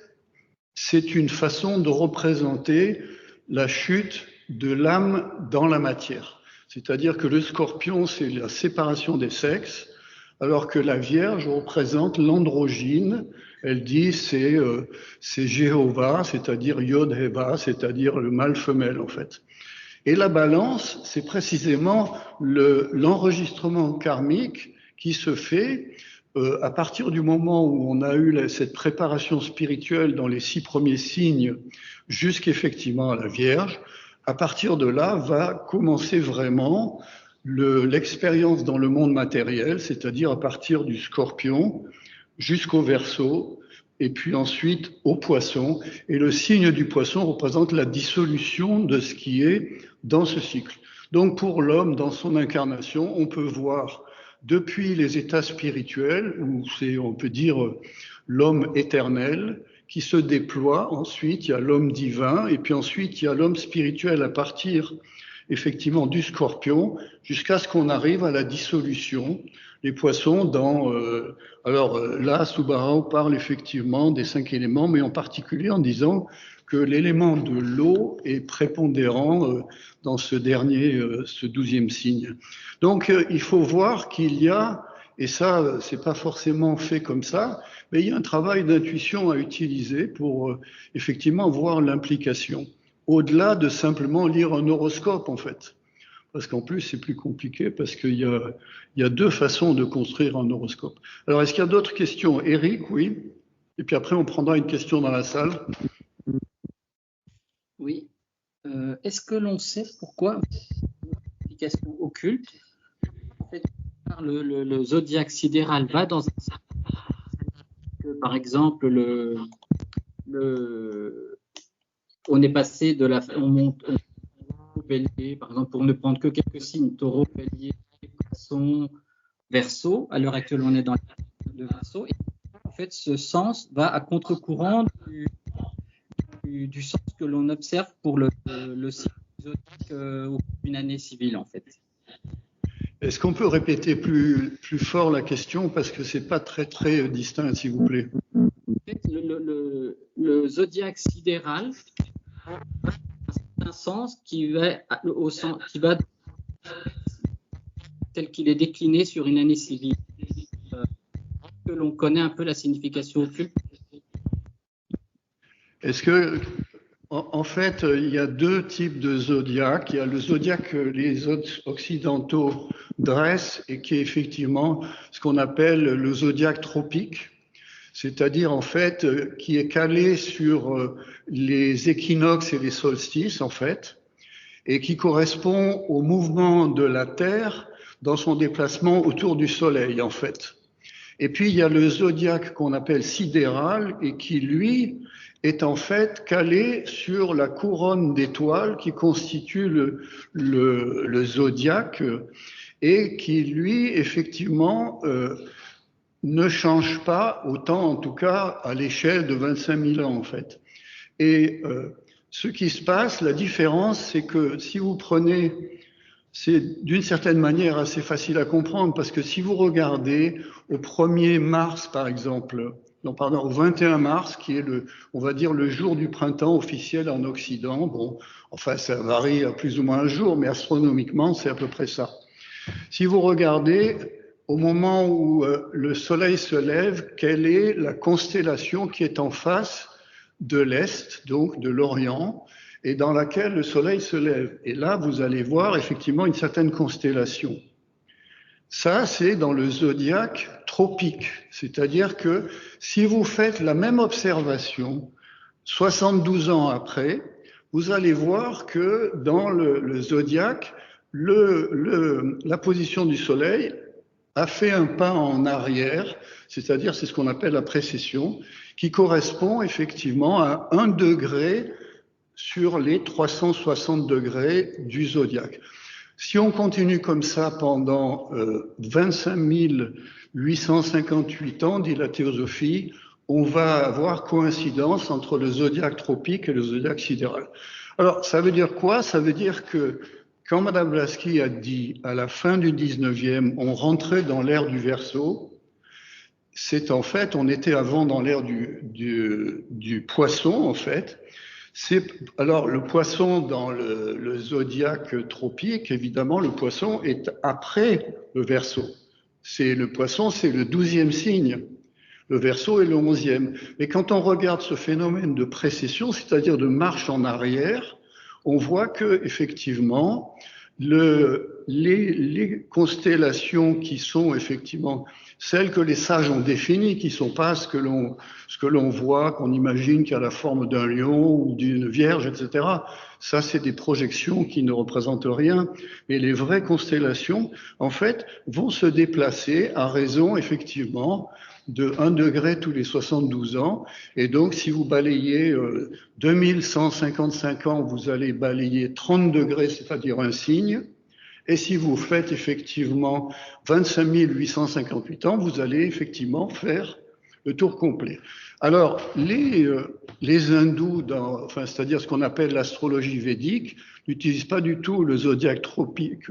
c'est une façon de représenter la chute de l'âme dans la matière. C'est-à-dire que le Scorpion, c'est la séparation des sexes. alors que la Vierge représente l'androgyne. Elle dit c'est Jéhovah, c'est-à-dire Yod-Heva, c'est-à-dire le mâle femelle en fait. Et la balance, c'est précisément l'enregistrement karmique qui se fait à partir du moment où on a eu cette préparation spirituelle dans les 6 premiers signes jusqu'effectivement à la Vierge. À partir de là va commencer vraiment l'expérience dans le monde matériel, c'est-à-dire à partir du Scorpion jusqu'au Verseau, et puis ensuite au Poisson. Et le signe du Poisson représente la dissolution de ce qui est dans ce cycle. Donc pour l'homme, dans son incarnation, on peut voir depuis les états spirituels, où c'est, on peut dire, l'homme éternel, qui se déploie. Ensuite, il y a l'homme divin, et puis ensuite, il y a l'homme spirituel à partir, effectivement, du Scorpion, jusqu'à ce qu'on arrive à la dissolution. Les poissons là, Subarao parle effectivement des 5 éléments, mais en particulier en disant que l'élément de l'eau est prépondérant dans ce 12e signe. Donc, il faut voir qu'il y a, et ça, c'est pas forcément fait comme ça, mais il y a un travail d'intuition à utiliser pour effectivement voir l'implication, au-delà de simplement lire un horoscope, en fait. Parce qu'en plus, c'est plus compliqué, parce qu'il y a 2 façons de construire un horoscope. Alors, est-ce qu'il y a d'autres questions? Eric, oui. Et puis après, on prendra une question dans la salle. Oui. Est-ce que l'on sait pourquoi l'application occulte, en fait, le zodiaque sidéral va dans un sens que, par exemple, on est passé on monte au bélier, par exemple, pour ne prendre que quelques signes, taureau, bélier, poisson, verseau. À l'heure actuelle, on est dans le verseau. Et en fait, ce sens va à contre-courant du sens que l'on observe pour le cycle zodiaque au cours d'une année civile, en fait. Est-ce qu'on peut répéter plus fort la question, parce que c'est pas très très distinct, s'il vous plaît? En fait, le zodiaque sidéral a un sens qui va tel qu'il est décliné sur une année civile. Que l'on connaît un peu la signification occulte. Est-ce que, en fait, il y a 2 types de zodiaques. Il y a le zodiaque que les occidentaux dressent et qui est effectivement ce qu'on appelle le zodiaque tropique, c'est-à-dire en fait qui est calé sur les équinoxes et les solstices en fait, et qui correspond au mouvement de la Terre dans son déplacement autour du Soleil en fait. Et puis il y a le zodiaque qu'on appelle sidéral et qui lui est en fait calé sur la couronne d'étoiles qui constitue le zodiaque et qui lui effectivement ne change pas autant, en tout cas à l'échelle de 25 000 ans en fait. Et ce qui se passe, la différence, c'est que si vous prenez, c'est d'une certaine manière assez facile à comprendre, parce que si vous regardez au 1er mars par exemple, au 21 mars, qui est on va dire le jour du printemps officiel en Occident, bon, enfin ça varie à plus ou moins un jour, mais astronomiquement c'est à peu près ça. Si vous regardez au moment où le soleil se lève, quelle est la constellation qui est en face de l'Est, donc de l'Orient, et dans laquelle le soleil se lève? Et là, vous allez voir effectivement une certaine constellation. Ça, c'est dans le zodiaque tropique, c'est-à-dire que si vous faites la même observation 72 ans après, vous allez voir que dans le zodiaque, la position du soleil a fait un pas en arrière, c'est-à-dire c'est ce qu'on appelle la précession, qui correspond effectivement à 1 degré sur les 360 degrés du zodiaque. Si on continue comme ça pendant 25 858 ans, dit la théosophie, on va avoir coïncidence entre le zodiaque tropique et le zodiaque sidéral. Alors, ça veut dire quoi? Ça veut dire que quand Madame Blavatsky a dit à la fin du 19e, on rentrait dans l'ère du Verseau, c'est en fait, on était avant dans l'ère du Poisson en fait. Alors le Poisson dans le zodiaque tropique, évidemment, le Poisson est après le Verseau. Le Poisson, c'est le 12e signe. Le Verseau est le 11e. Mais quand on regarde ce phénomène de précession, c'est-à-dire de marche en arrière, on voit que effectivement les constellations qui sont effectivement celles que les sages ont définies, qui ne sont pas ce que l'on voit, qu'on imagine qu'il y a la forme d'un lion ou d'une vierge, etc. Ça, c'est des projections qui ne représentent rien. Et les vraies constellations, en fait, vont se déplacer à raison, effectivement, de 1 degré tous les 72 ans. Et donc, si vous balayez 2155 ans, vous allez balayer 30 degrés, c'est-à-dire un signe. Et si vous faites effectivement 25 858 ans, vous allez effectivement faire le tour complet. Alors, les hindous, c'est-à-dire ce qu'on appelle l'astrologie védique, n'utilisent pas du tout le zodiaque tropique,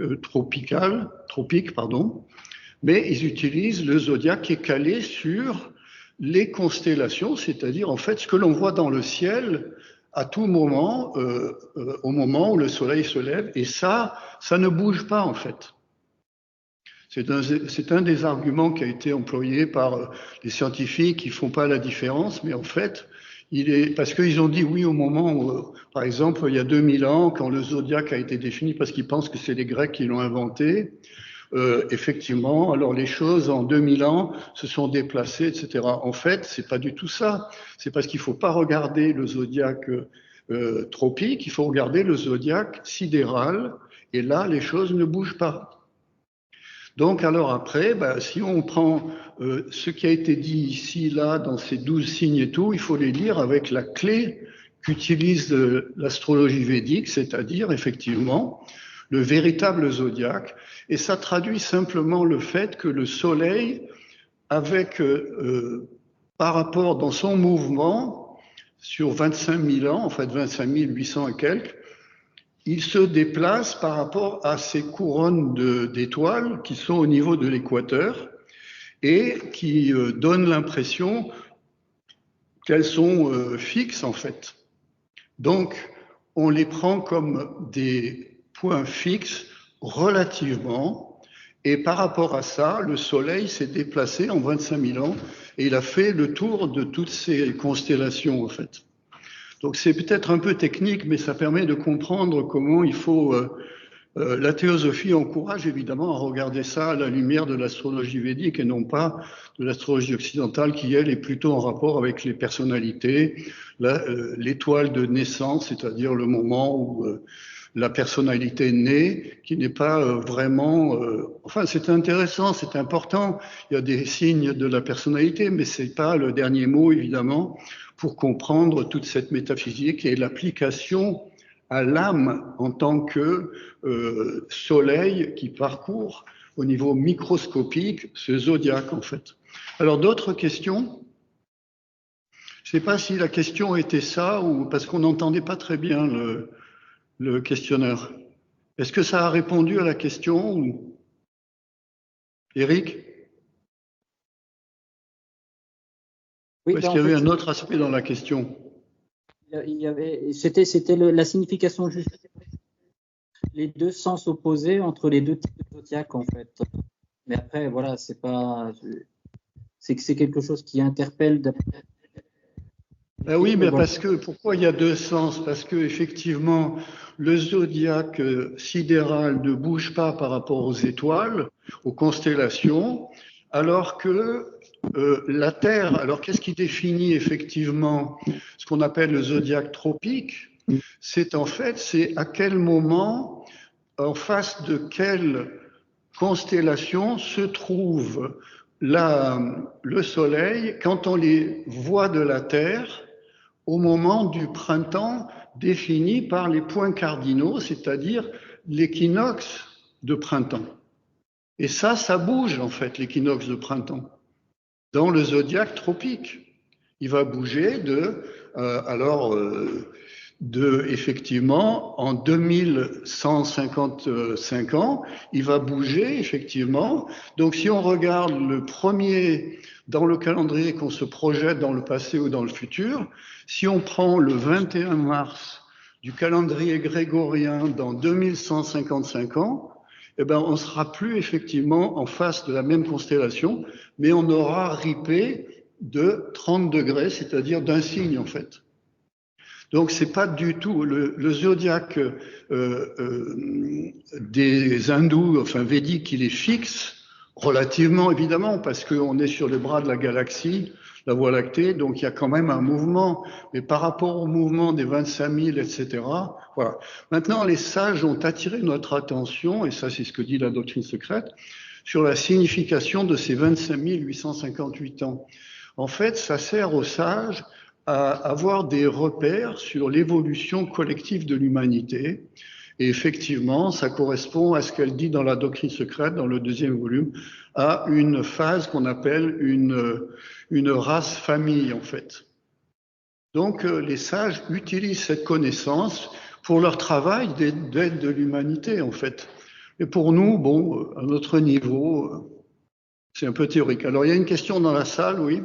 mais ils utilisent le zodiaque qui est calé sur les constellations, c'est-à-dire en fait ce que l'on voit dans le ciel à tout moment, au moment où le soleil se lève, et ça ne bouge pas en fait. C'est un des arguments qui a été employé par les scientifiques qui font pas la différence, mais en fait, parce qu'ils ont dit oui au moment où, par exemple, il y a 2000 ans, quand le zodiaque a été défini, parce qu'ils pensent que c'est les Grecs qui l'ont inventé, effectivement, alors les choses en 2000 ans se sont déplacées, etc. En fait, c'est pas du tout ça. C'est parce qu'il faut pas regarder le zodiaque tropique, il faut regarder le zodiaque sidéral, et là, les choses ne bougent pas. Donc, alors après, si on prend ce qui a été dit ici, là, dans ces 12 signes et tout, il faut les lire avec la clé qu'utilise l'astrologie védique, c'est-à-dire, effectivement, le véritable zodiaque. Et ça traduit simplement le fait que le Soleil, par rapport dans son mouvement, sur 25 000 ans, en fait 25 800 et quelques, il se déplace par rapport à ces couronnes d'étoiles qui sont au niveau de l'équateur et qui donnent l'impression qu'elles sont fixes en fait. Donc, on les prend comme des points fixes relativement, et par rapport à ça, le Soleil s'est déplacé en 25 000 ans et il a fait le tour de toutes ces constellations en fait. Donc c'est peut-être un peu technique, mais ça permet de comprendre comment il faut... la théosophie encourage évidemment à regarder ça à la lumière de l'astrologie védique et non pas de l'astrologie occidentale qui, elle, est plutôt en rapport avec les personnalités, l'étoile de naissance, c'est-à-dire le moment où la personnalité naît, qui n'est pas vraiment... enfin, c'est intéressant, c'est important, il y a des signes de la personnalité, mais c'est pas le dernier mot, évidemment, pour comprendre toute cette métaphysique et l'application à l'âme en tant que soleil qui parcourt au niveau microscopique ce zodiaque en fait. Alors d'autres questions? Je ne sais pas si la question était ça ou parce qu'on n'entendait pas très bien le questionneur. Est-ce que ça a répondu à la question ou... Eric? Oui, Est-ce qu'il y avait un autre aspect dans la question? C'était la signification juste. Les deux sens opposés entre les deux types de zodiaques en fait. Mais après, voilà, c'est quelque chose qui interpelle. Oui, mais parce que pourquoi il y a deux sens? Parce que effectivement, le zodiaque sidéral ne bouge pas par rapport aux étoiles, aux constellations, alors que la Terre, alors qu'est-ce qui définit effectivement ce qu'on appelle le zodiaque tropique? C'est à quel moment, en face de quelle constellation se trouve le Soleil quand on les voit de la Terre au moment du printemps défini par les points cardinaux, c'est-à-dire l'équinoxe de printemps. Et ça bouge en fait, l'équinoxe de printemps. Dans le zodiaque tropique, il va bouger effectivement, en 2155 ans, il va bouger, effectivement. Donc, si on regarde le premier dans le calendrier qu'on se projette dans le passé ou dans le futur, si on prend le 21 mars du calendrier grégorien dans 2155 ans, eh ben, on sera plus effectivement en face de la même constellation, mais on aura ripé de 30 degrés, c'est-à-dire d'un signe en fait. Donc c'est pas du tout le zodiaque des hindous, enfin védiques, il est fixe, relativement évidemment, parce qu'on est sur les bras de la galaxie, la Voie lactée, donc il y a quand même un mouvement, mais par rapport au mouvement des 25 000, etc., voilà. Maintenant, les sages ont attiré notre attention, et ça c'est ce que dit la doctrine secrète, sur la signification de ces 25 858 ans. En fait, ça sert aux sages à avoir des repères sur l'évolution collective de l'humanité. Et effectivement, ça correspond à ce qu'elle dit dans la doctrine secrète, dans le 2e volume, à une phase qu'on appelle une race famille, en fait. Donc, les sages utilisent cette connaissance pour leur travail d'aide de l'humanité, en fait. Et pour nous, bon, à notre niveau, c'est un peu théorique. Alors, il y a une question dans la salle, oui?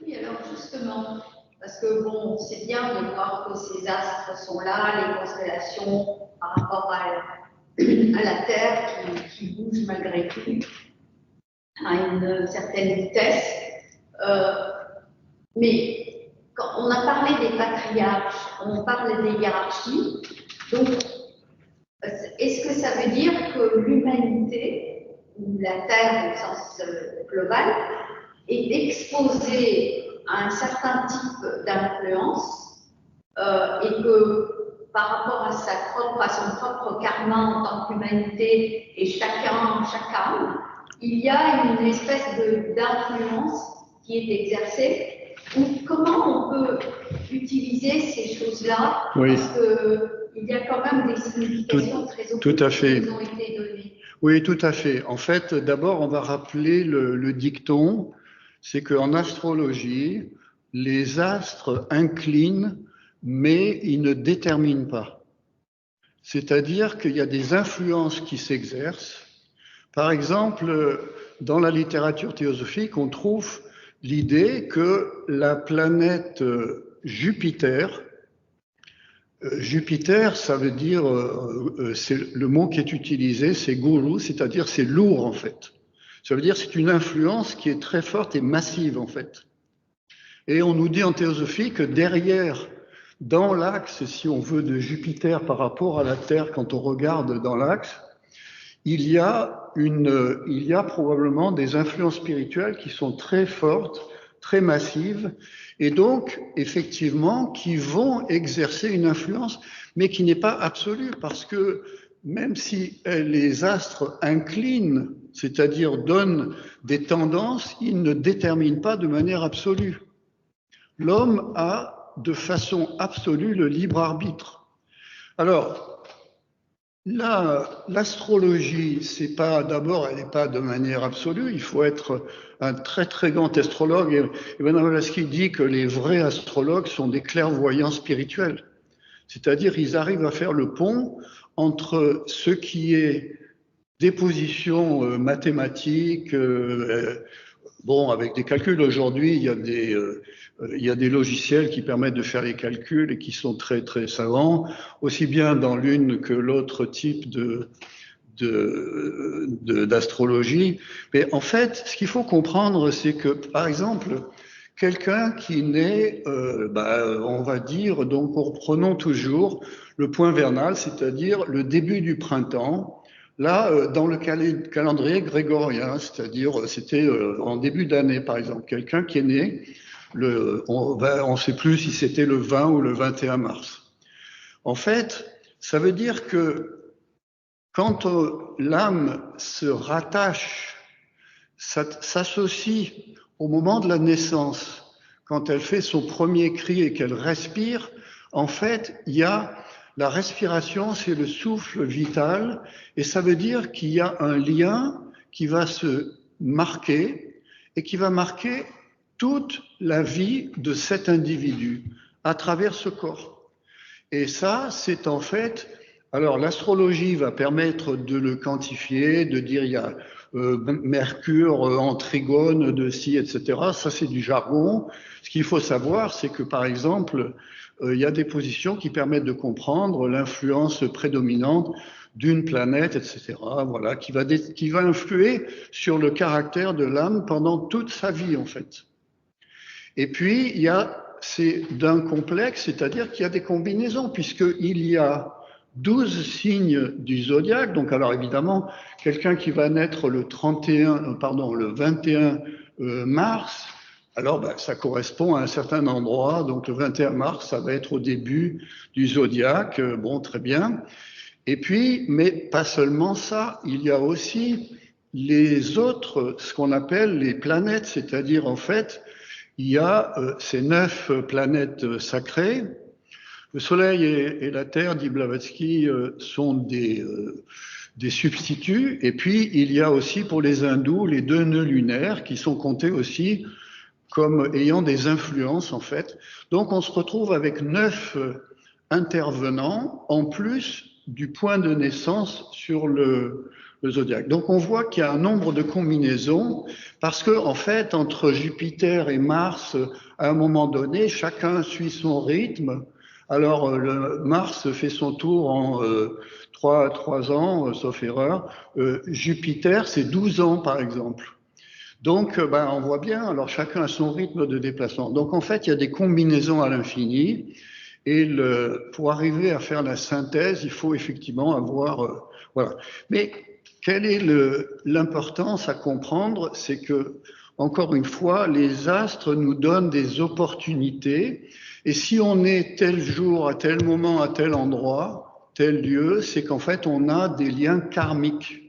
Oui, alors justement, parce que bon, c'est bien de voir que ces astres sont là, les constellations par rapport à la Terre qui bouge malgré tout à une certaine vitesse. Mais quand on a parlé des patriarches, on parle des hiérarchies. Donc, est-ce que ça veut dire que l'humanité, ou la Terre au sens global, est exposée à un certain type d'influence et que par rapport à son propre karma en tant qu'humanité et chacun, chaque âme, il y a une espèce d'influence qui est exercée. Ou comment on peut utiliser ces choses-là, oui. Parce qu'il y a quand même des significations très occultes qui ont été données. Oui, tout à fait. En fait, d'abord, on va rappeler le dicton, c'est qu'en astrologie, les astres inclinent, mais ils ne déterminent pas. C'est-à-dire qu'il y a des influences qui s'exercent. Par exemple, dans la littérature théosophique, on trouve l'idée que la planète Jupiter, Jupiter, ça veut dire, c'est le mot qui est utilisé, c'est guru, c'est-à-dire c'est lourd en fait. Ça veut dire c'est une influence qui est très forte et massive en fait. Et on nous dit en théosophie que derrière, dans l'axe, si on veut, de Jupiter par rapport à la Terre, quand on regarde dans l'axe, il y a probablement des influences spirituelles qui sont très fortes, très massives, et donc, effectivement, qui vont exercer une influence, mais qui n'est pas absolue, parce que même si les astres inclinent, c'est-à-dire donnent des tendances, ils ne déterminent pas de manière absolue. L'homme a, de façon absolue, le libre arbitre. Alors, l'astrologie, c'est pas, d'abord, elle n'est pas de manière absolue. Il faut être un très très grand astrologue. Et Mme Blavatsky dit que les vrais astrologues sont des clairvoyants spirituels. C'est-à-dire, ils arrivent à faire le pont entre ce qui est des positions mathématiques. Bon, avec des calculs aujourd'hui, il y a des logiciels qui permettent de faire les calculs et qui sont très très savants, aussi bien dans l'une que l'autre type d'astrologie. Mais en fait, ce qu'il faut comprendre, c'est que, par exemple, quelqu'un qui naît, on va dire, donc reprenons toujours le point vernal, c'est-à-dire le début du printemps. Là, dans le calendrier grégorien, c'est-à-dire c'était en début d'année, par exemple, quelqu'un qui est né, on ne sait plus si c'était le 20 ou le 21 mars. En fait, ça veut dire que quand l'âme se rattache, s'associe au moment de la naissance, quand elle fait son premier cri et qu'elle respire, en fait, il y a la respiration, c'est le souffle vital, et ça veut dire qu'il y a un lien qui va se marquer et qui va marquer toute la vie de cet individu à travers ce corps. Et ça, c'est en fait, alors l'astrologie va permettre de le quantifier, de dire il y a Mercure en trigone de ci, etc. Ça, c'est du jargon. Ce qu'il faut savoir, c'est que par exemple, il y a des positions qui permettent de comprendre l'influence prédominante d'une planète, etc. Voilà, qui va influer sur le caractère de l'âme pendant toute sa vie, en fait. Et puis, c'est d'un complexe, c'est-à-dire qu'il y a des combinaisons, puisqu'il y a 12 signes du zodiaque. Donc, alors évidemment, quelqu'un qui va naître le 21 mars, alors ça correspond à un certain endroit. Donc, le 21 mars, ça va être au début du zodiaque. Bon, très bien. Et puis, mais pas seulement ça, il y a aussi les autres, ce qu'on appelle les planètes, c'est-à-dire en fait, il y a ces 9 planètes sacrées. Le Soleil et la Terre, dit Blavatsky, sont des substituts. Et puis, il y a aussi pour les hindous les 2 nœuds lunaires qui sont comptés aussi comme ayant des influences, en fait. Donc, on se retrouve avec 9 intervenants, en plus du point de naissance sur le zodiaque. Donc, on voit qu'il y a un nombre de combinaisons, parce que, en fait, entre Jupiter et Mars, à un moment donné, chacun suit son rythme. Alors, le Mars fait son tour en 3 ans, sauf erreur. Jupiter, c'est 12 ans, par exemple. Donc, on voit bien, alors chacun a son rythme de déplacement. Donc, en fait, il y a des combinaisons à l'infini. Et pour arriver à faire la synthèse, il faut effectivement avoir... voilà. Mais quelle est l'importance à comprendre? C'est que, encore une fois, les astres nous donnent des opportunités. Et si on est tel jour, à tel moment, à tel endroit, tel lieu, c'est qu'en fait, on a des liens karmiques.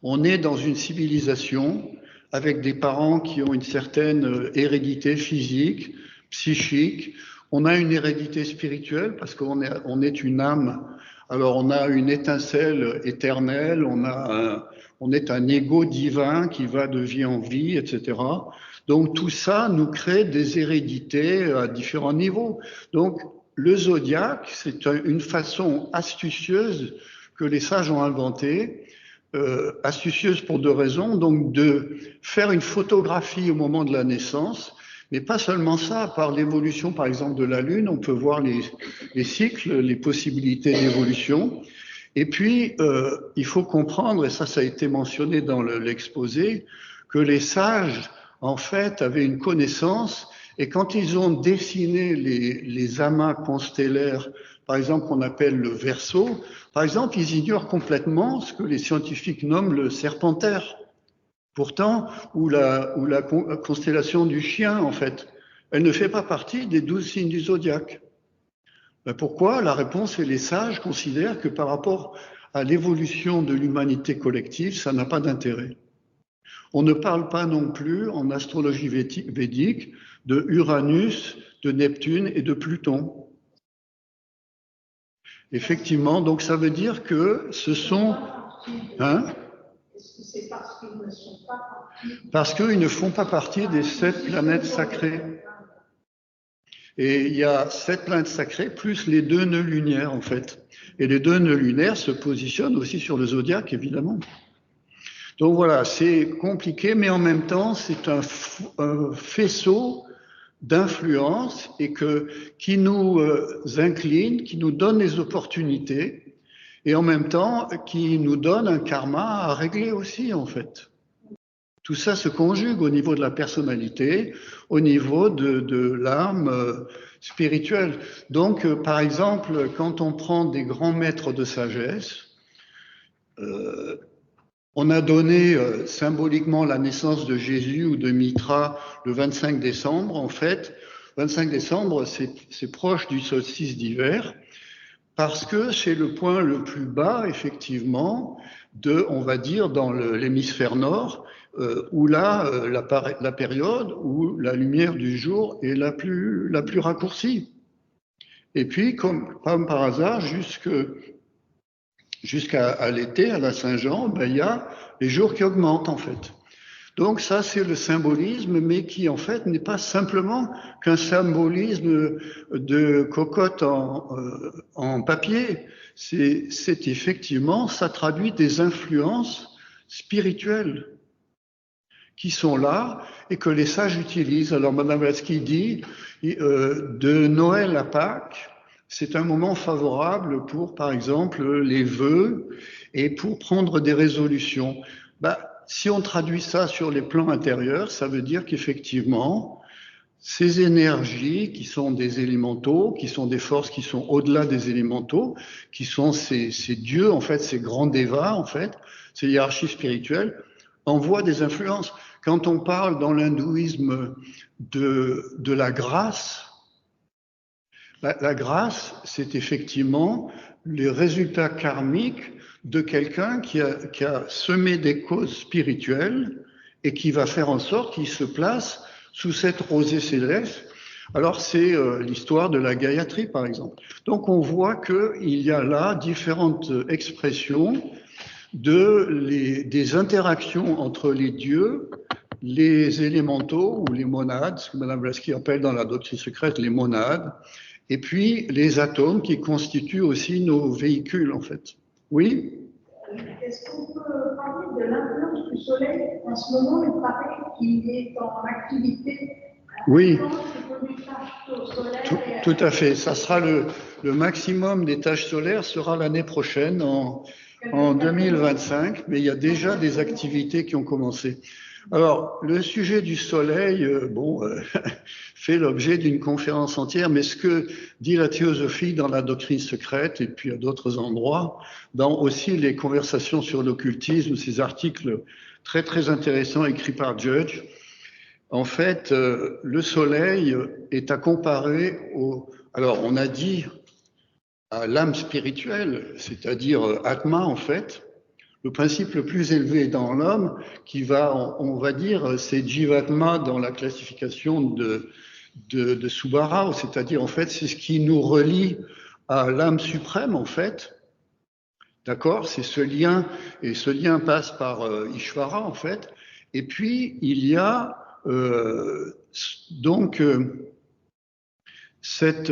On est dans une civilisation avec des parents qui ont une certaine hérédité physique, psychique. On a une hérédité spirituelle parce qu'on est une âme. Alors, on a une étincelle éternelle, on est un ego divin qui va de vie en vie, etc. Donc, tout ça nous crée des hérédités à différents niveaux. Donc, le zodiaque, c'est une façon astucieuse que les sages ont inventée, astucieuse pour 2 raisons. Donc, de faire une photographie au moment de la naissance, mais pas seulement ça, par l'évolution, par exemple, de la Lune, on peut voir les cycles, les possibilités d'évolution. Et puis, il faut comprendre, et ça a été mentionné dans l'exposé, que les sages, en fait, avaient une connaissance, et quand ils ont dessiné les amas constellaires, par exemple, qu'on appelle le Verseau, par exemple, ils ignorent complètement ce que les scientifiques nomment le Serpentaire. Pourtant, ou la constellation du Chien, en fait, elle ne fait pas partie des 12 signes du zodiaque. Pourquoi? La réponse est les sages considèrent que par rapport à l'évolution de l'humanité collective, ça n'a pas d'intérêt. On ne parle pas non plus en astrologie védique de Uranus, de Neptune et de Pluton. Effectivement, donc ça veut dire que ce sont... Est-ce que c'est parce qu'ils ne sont pas partis? Parce qu'ils ne font pas partie des 7 planètes sacrées. Et il y a 7 planètes sacrées plus les 2 nœuds lunaires, en fait. Et les 2 nœuds lunaires se positionnent aussi sur le zodiaque, évidemment. Donc voilà, c'est compliqué, mais en même temps, c'est un faisceau d'influence et qui nous incline, qui nous donne les opportunités, et en même temps qui nous donne un karma à régler aussi, en fait. Tout ça se conjugue au niveau de la personnalité, au niveau de l'âme spirituelle. Donc, par exemple, quand on prend des grands maîtres de sagesse, on a donné symboliquement la naissance de Jésus ou de Mitra le 25 décembre. En fait, 25 décembre, c'est proche du solstice d'hiver, parce que c'est le point le plus bas, effectivement, on va dire, dans l'hémisphère nord, où là, la période où la lumière du jour est la plus raccourcie. Et puis, comme par hasard, jusqu'à l'été, à la Saint-Jean, il y a les jours qui augmentent, en fait. Donc ça, c'est le symbolisme, mais qui, en fait, n'est pas simplement qu'un symbolisme de cocotte en papier. C'est effectivement, ça traduit des influences spirituelles qui sont là et que les sages utilisent. Alors, Madame Blavatsky dit, de Noël à Pâques, c'est un moment favorable pour, par exemple, les vœux et pour prendre des résolutions. Si on traduit ça sur les plans intérieurs, ça veut dire qu'effectivement, ces énergies qui sont des élémentaux, qui sont des forces qui sont au-delà des élémentaux, qui sont ces dieux, en fait, ces grands devas, en fait, ces hiérarchies spirituelles, envoient des influences. Quand on parle dans l'hindouisme de la grâce, la grâce, c'est effectivement les résultats karmiques de quelqu'un qui a semé des causes spirituelles et qui va faire en sorte qu'il se place sous cette rosée céleste. Alors c'est l'histoire de la Gayatri, par exemple. Donc on voit qu'il y a là différentes expressions des interactions entre les dieux, les élémentaux ou les monades, ce que Mme Blavatsky appelle dans la doctrine secrète les monades, et puis les atomes qui constituent aussi nos véhicules, en fait. Oui? Est-ce qu'on peut parler de l'influence du Soleil? En ce moment, il paraît qu'il est en activité. Oui, tout à fait. Ça sera le maximum des tâches solaires sera l'année prochaine, en 2025, mais il y a déjà des activités qui ont commencé. Alors, le sujet du Soleil, fait l'objet d'une conférence entière, mais ce que dit la théosophie dans la doctrine secrète et puis à d'autres endroits, dans aussi les conversations sur l'occultisme, ces articles très très intéressants écrits par Judge, en fait, le Soleil est à comparer alors on a dit à l'âme spirituelle, c'est-à-dire Atma en fait. Le principe le plus élevé dans l'homme, qui va, on va dire, c'est Jivatma dans la classification de Subbara, c'est-à-dire en fait, c'est ce qui nous relie à l'âme suprême en fait. D'accord? C'est ce lien, et ce lien passe par Ishvara en fait. Et puis il y a cette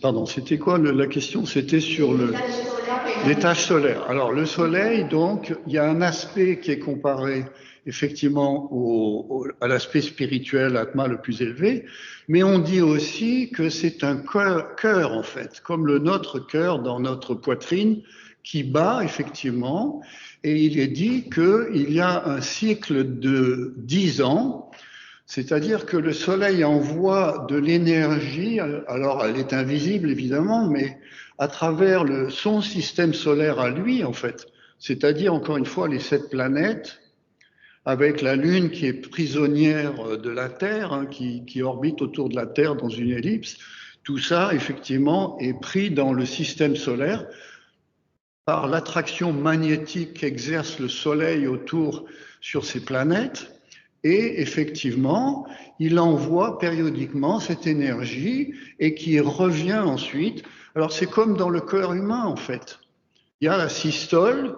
pardon, c'était quoi la question? C'était sur les tâches solaires. Alors, le Soleil, donc, il y a un aspect qui est comparé effectivement à l'aspect spirituel, Atma le plus élevé, mais on dit aussi que c'est un cœur, en fait, comme notre cœur dans notre poitrine, qui bat effectivement, et il est dit qu'il y a un cycle de 10 ans. C'est-à-dire que le Soleil envoie de l'énergie, alors elle est invisible évidemment, mais à travers son système solaire à lui en fait, c'est-à-dire encore une fois les 7 planètes, avec la Lune qui est prisonnière de la Terre, hein, qui orbite autour de la Terre dans une ellipse, tout ça effectivement est pris dans le système solaire par l'attraction magnétique qu'exerce le Soleil sur ces planètes. Et effectivement, il envoie périodiquement cette énergie et qui revient ensuite. Alors c'est comme dans le cœur humain en fait. Il y a la systole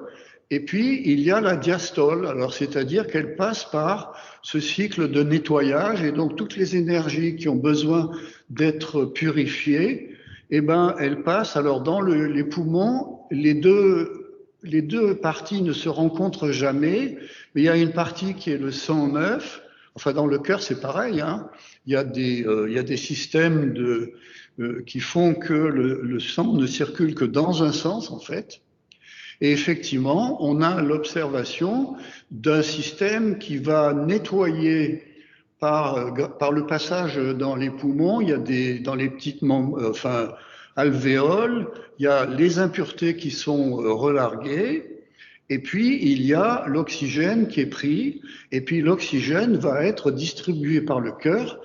et puis il y a la diastole. Alors c'est-à-dire qu'elle passe par ce cycle de nettoyage et donc toutes les énergies qui ont besoin d'être purifiées, elles passent. Alors dans les poumons, les deux parties ne se rencontrent jamais, mais il y a une partie qui est le sang neuf. Enfin, dans le cœur, c'est pareil. Hein. Il y a des systèmes qui font que le sang ne circule que dans un sens, en fait. Et effectivement, on a l'observation d'un système qui va nettoyer par le passage dans les poumons. Il y a dans les petites alvéoles, il y a les impuretés qui sont relarguées, et puis il y a l'oxygène qui est pris, et puis l'oxygène va être distribué par le cœur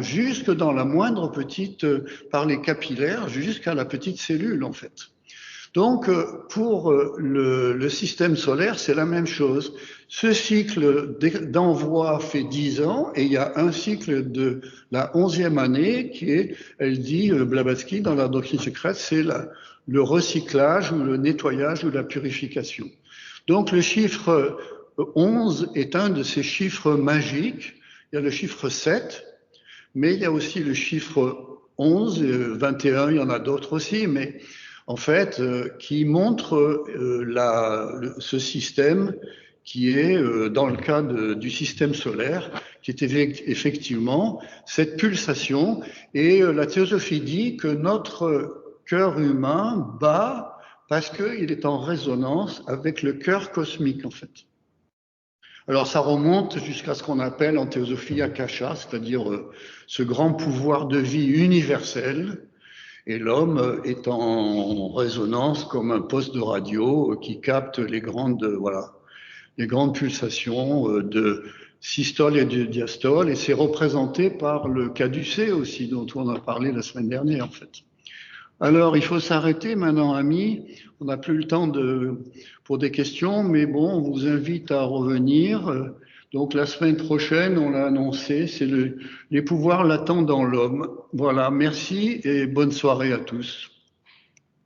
jusque dans la moindre petite, par les capillaires, jusqu'à la petite cellule en fait. Donc pour le système solaire, c'est la même chose. Ce cycle d'envoi fait 10 ans et il y a un cycle de la 11e année qui est, elle dit Blavatsky dans la doctrine secrète, c'est le recyclage ou le nettoyage ou la purification. Donc le chiffre 11 est un de ces chiffres magiques. Il y a le chiffre 7, mais il y a aussi le chiffre 11, 21, il y en a d'autres aussi, mais en fait, qui montre ce système qui est, dans le cas du système solaire, qui est effectivement cette pulsation. Et la théosophie dit que notre cœur humain bat parce qu'il est en résonance avec le cœur cosmique, en fait. Alors ça remonte jusqu'à ce qu'on appelle en théosophie Akasha, c'est-à-dire ce grand pouvoir de vie universel. Et l'homme est en résonance comme un poste de radio qui capte les grandes pulsations de systole et de diastole. Et c'est représenté par le caducée aussi, dont on a parlé la semaine dernière, en fait. Alors, il faut s'arrêter maintenant, amis. On n'a plus le temps pour des questions, mais bon, on vous invite à revenir. Donc, la semaine prochaine, on l'a annoncé, c'est les pouvoirs latents dans l'homme. Voilà, merci et bonne soirée à tous.